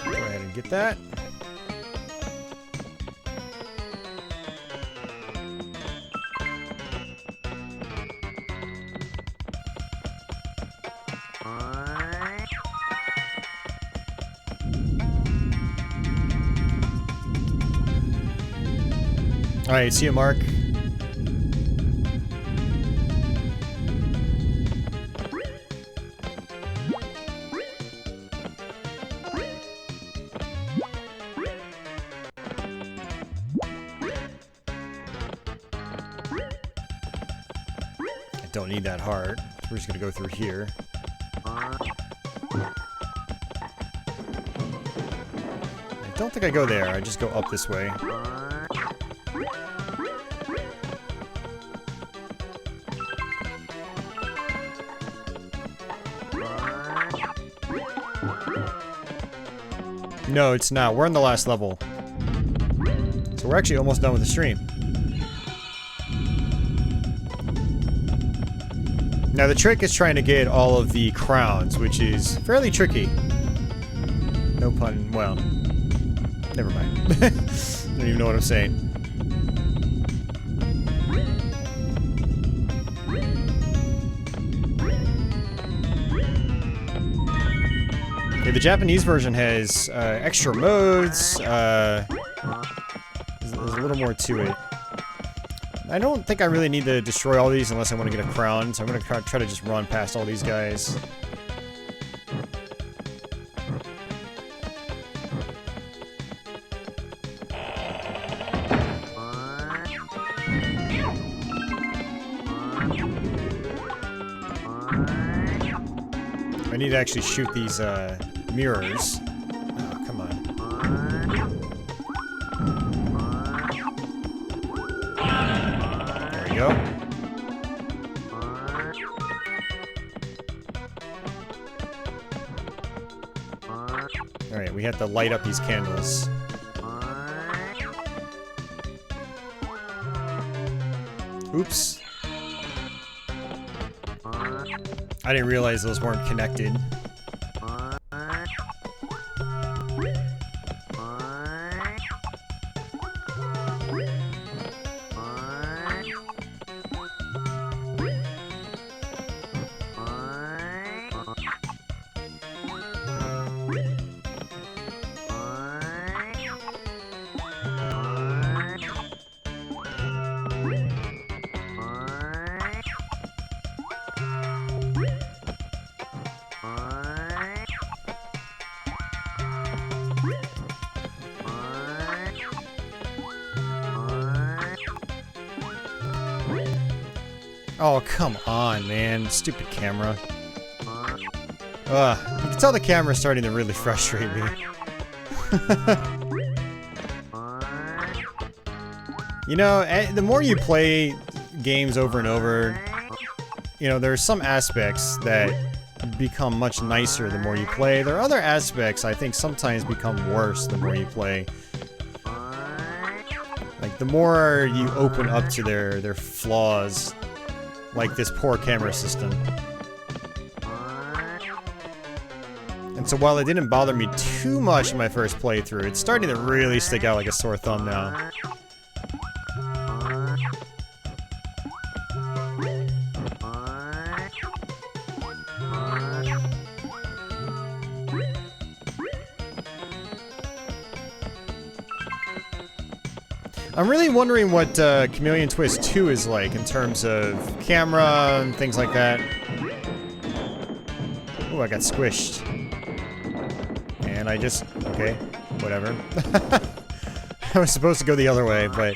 Go ahead and get that. Alright, see you, Mark. Don't need that heart. We're just gonna go through here. I don't think I go there. I just go up this way. No, it's not. We're on the last level. So we're actually almost done with the stream. Now the trick is trying to get all of the crowns, which is fairly tricky. No pun, well, never mind. I don't even know what I'm saying. Okay, the Japanese version has extra modes, there's a little more to it. I don't think I really need to destroy all these unless I want to get a crown, so I'm going to try to just run past all these guys. I need to actually shoot these mirrors. Oh, come on. Go. Alright, we have to light up these candles. Oops. I didn't realize those weren't connected. Oh, come on, man. Stupid camera. Ugh. You can tell the camera's starting to really frustrate me. You know, the more you play games over and over, you know, there are some aspects that become much nicer the more you play. There are other aspects I think sometimes become worse the more you play. Like, the more you open up to their flaws, like this poor camera system. And so while it didn't bother me too much in my first playthrough, it's starting to really stick out like a sore thumb now. I'm really wondering what Chameleon Twist 2 is like in terms of camera and things like that. Oh, I got squished. And I just... okay, whatever. I was supposed to go the other way, but...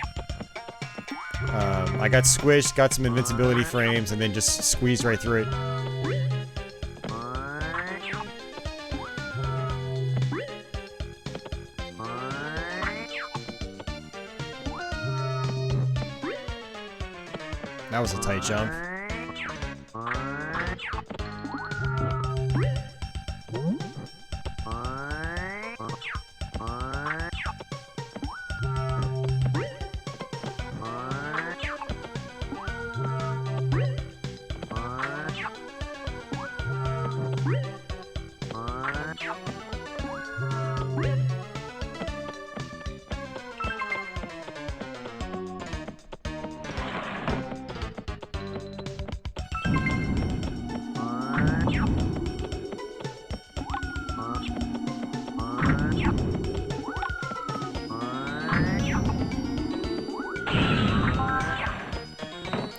I got squished, got some invincibility frames, and then just squeezed right through it. That was a tight jump.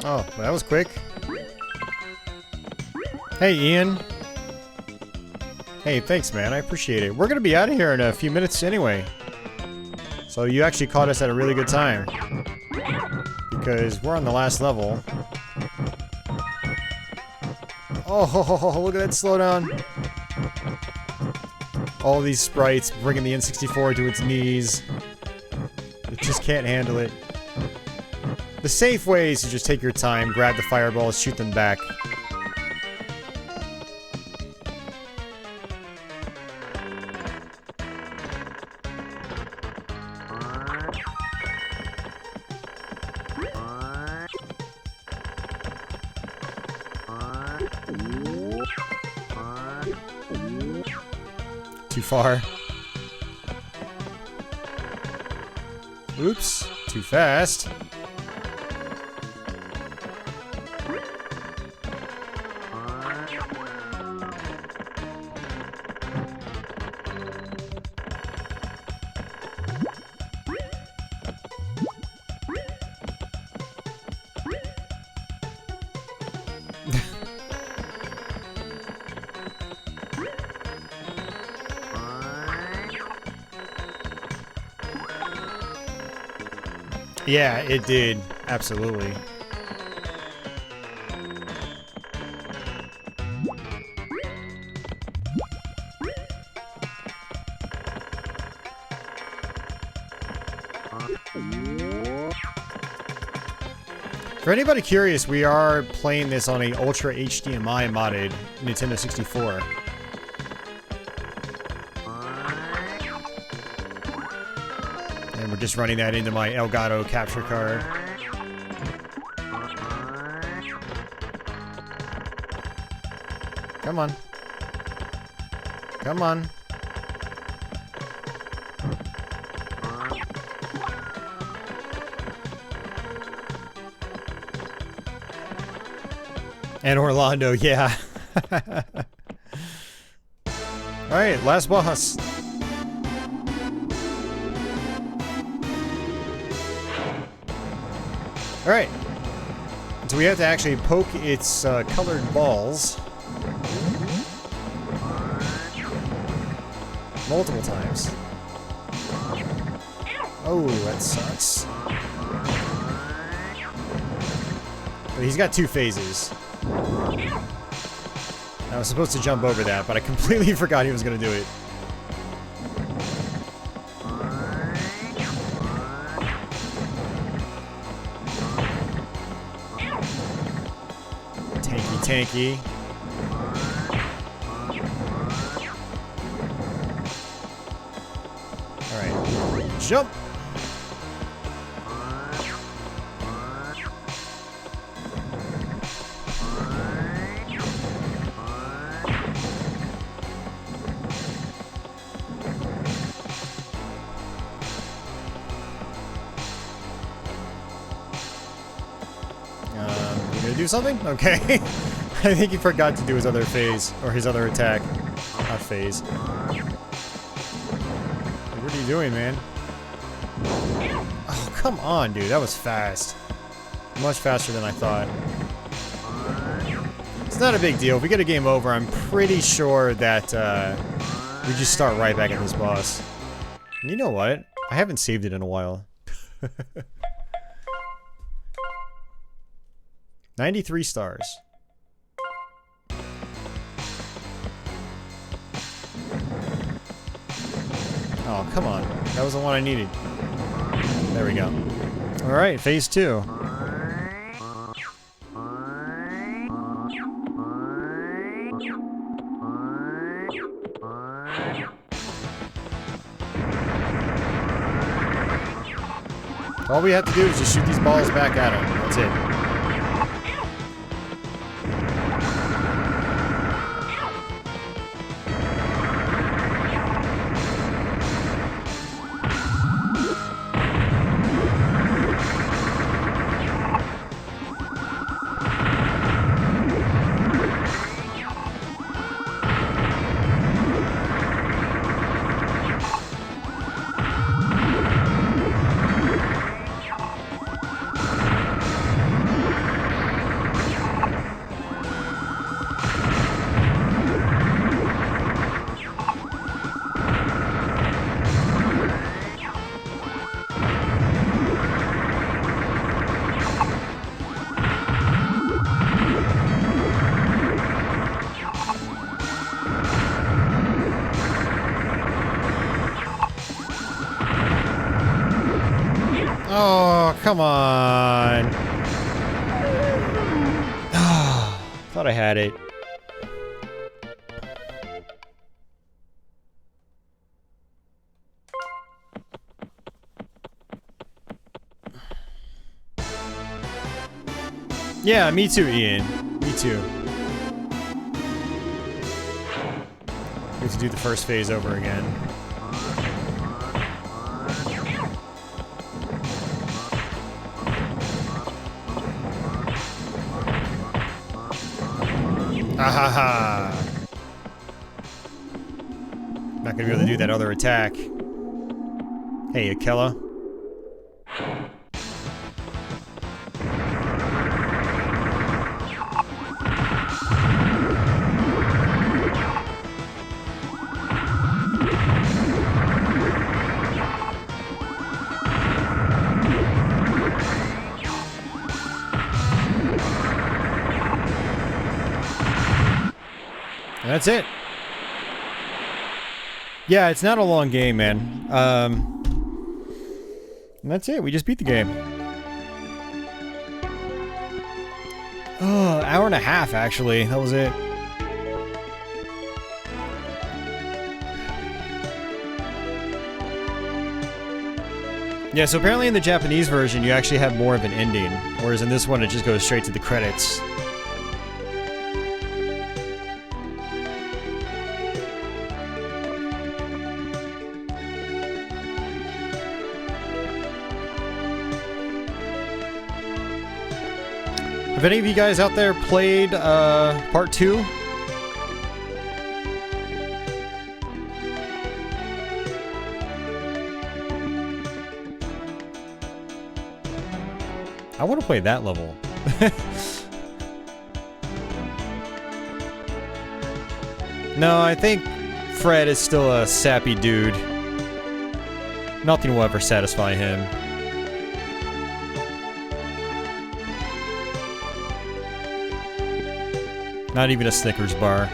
Oh, that was quick. Hey, Ian. Hey, thanks, man. I appreciate it. We're gonna be out of here in a few minutes anyway. So you actually caught us at a really good time. Because we're on the last level. Oh, look at that slowdown. All these sprites bringing the N64 to its knees. It just can't handle it. The safe way is to just take your time, grab the fireballs, shoot them back. Too far. Oops, too fast. Yeah, it did. Absolutely. For anybody curious, we are playing this on a Ultra HDMI modded Nintendo 64. And we're just running that into my Elgato capture card. Come on. Come on. And Orlando, yeah. Alright, last boss. Alright. So we have to actually poke its colored balls. Multiple times. Oh, that sucks. he's got 2 phases. I was supposed to jump over that, but I completely forgot he was going to do it. Tanky. Alright. Jump! You gonna do something? Okay. I think he forgot to do his other phase, or his other attack. Not phase. What are you doing, man? Oh, come on, dude. That was fast. Much faster than I thought. It's not a big deal. If we get a game over, I'm pretty sure that we just start right back at this boss. And you know what? I haven't saved it in a while. 93 stars. Oh, come on. That was the one I needed. There we go. Alright, phase 2. All we have to do is just shoot these balls back at him. That's it. Oh, come on. Thought I had it. Yeah, me too, Ian. Me too. We have to do the first phase over again. Ahaha! Not gonna be able to do that other attack. Hey, Akella. That's it. Yeah, it's not a long game, man. And that's it. We just beat the game. Oh, hour and a half, actually. That was it. Yeah, so apparently in the Japanese version, you actually have more of an ending. Whereas in this one, it just goes straight to the credits. Have any of you guys out there played part 2? I want to play that level. No, I think Fred is still a sappy dude. Nothing will ever satisfy him. Not even a Snickers bar.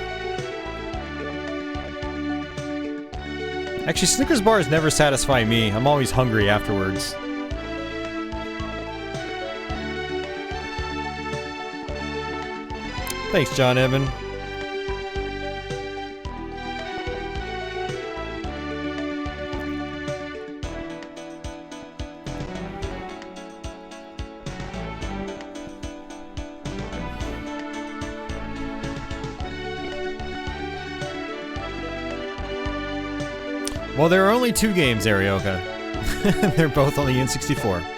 Actually, Snickers bars never satisfy me. I'm always hungry afterwards. Thanks, John Evan. Well, there are only 2 games, Arioka. They're both on the N64.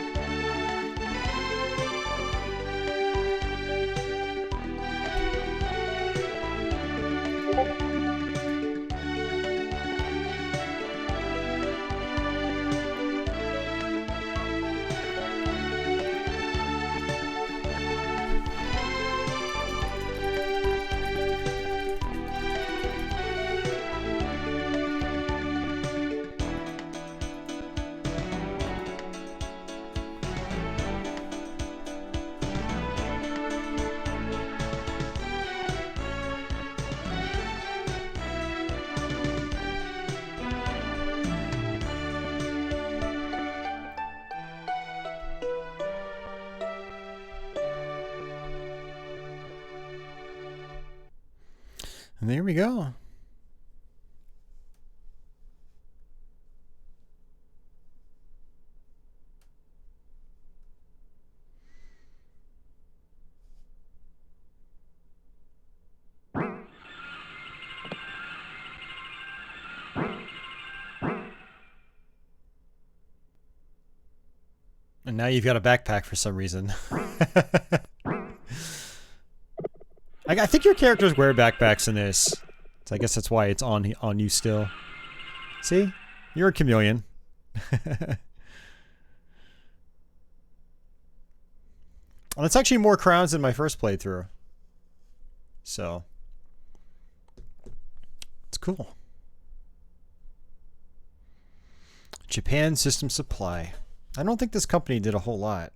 And there we go. And now you've got a backpack for some reason. I think your characters wear backpacks in this. So I guess that's why it's on you still. See? You're a chameleon. Well, it's actually more crowns than my first playthrough. So. It's cool. Japan System Supply. I don't think this company did a whole lot.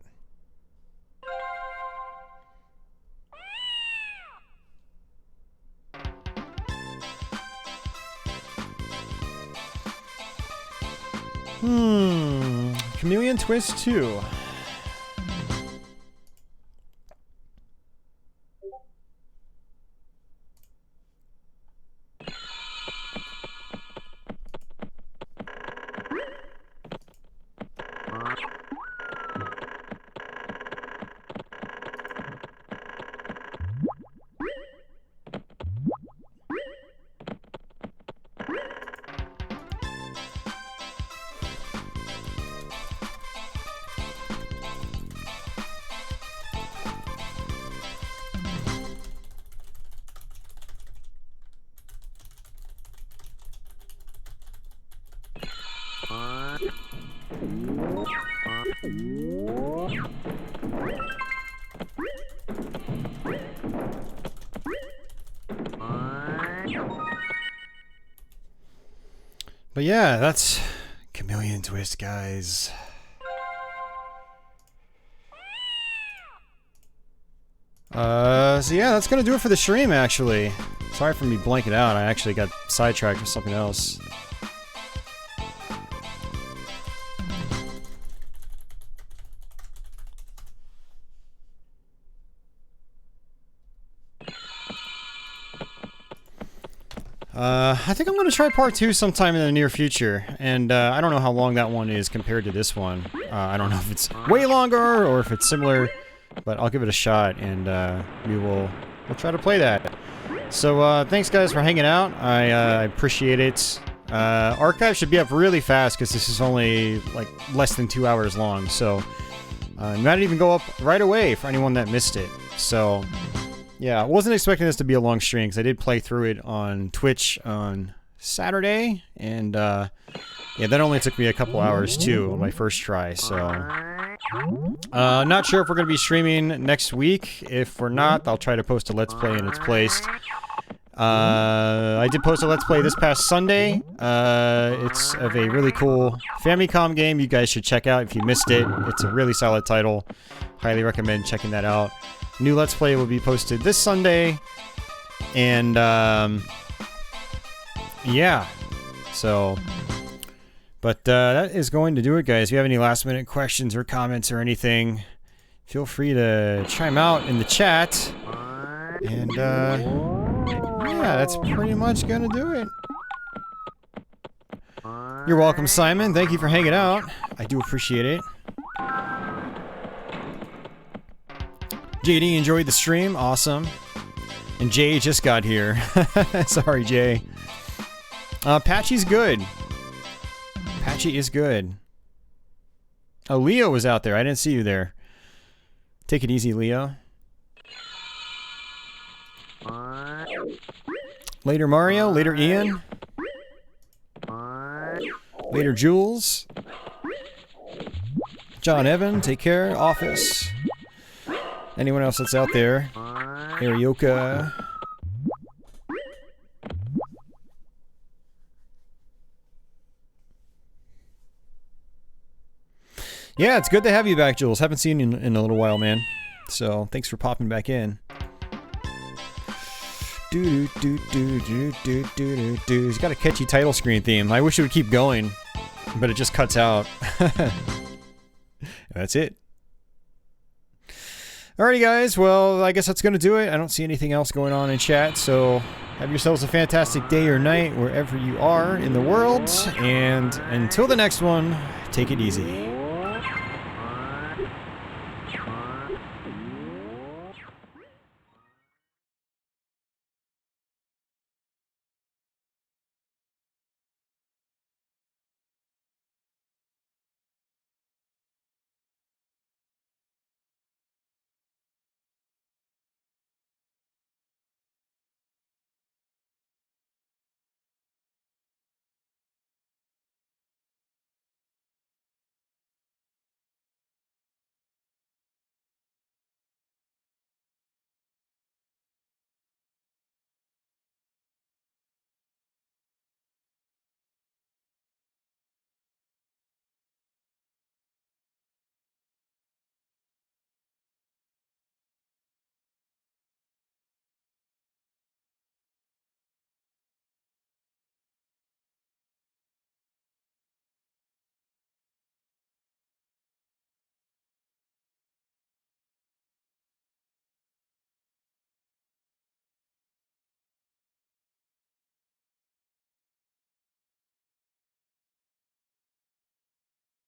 Chameleon Twist 2. But yeah, that's Chameleon Twist, guys. So yeah, that's gonna do it for the stream, actually. Sorry for me blanking out, I actually got sidetracked with something else. I think I'm going to try part 2 sometime in the near future, and I don't know how long that one is compared to this one. I don't know if it's way longer or if it's similar, but I'll give it a shot, and we'll try to play that. So thanks guys for hanging out. I appreciate it. Archive should be up really fast because this is only like less than 2 hours long, so it might even go up right away for anyone that missed it. So. Yeah, I wasn't expecting this to be a long stream because I did play through it on Twitch on Saturday, and yeah, that only took me a couple hours too on my first try, so not sure if we're going to be streaming next week. If we're not, I'll try to post a Let's Play in its place. I did post a Let's Play this past Sunday. It's of a really cool Famicom game you guys should check out if you missed it. It's a really solid title. Highly recommend checking that out. New Let's Play will be posted this Sunday, And yeah, so, but that is going to do it, guys. If you have any last minute questions or comments or anything, feel free to chime out in the chat. And yeah, that's pretty much gonna do it. You're welcome, Simon. Thank you for hanging out. I do appreciate it. JD enjoyed the stream. Awesome. And Jay just got here. Sorry, Jay. Patchy's good. Patchy is good. Oh, Leo was out there. I didn't see you there. Take it easy, Leo. Later, Mario. Later, Ian. Later, Jules. John Evan, take care. Office. Anyone else that's out there? Arioka. Yeah, it's good to have you back, Jules. Haven't seen you in a little while, man. So, thanks for popping back in. He's got a catchy title screen theme. I wish it would keep going, but it just cuts out. That's it. Alrighty, guys. Well, I guess that's going to do it. I don't see anything else going on in chat, so have yourselves a fantastic day or night wherever you are in the world. And until the next one, take it easy.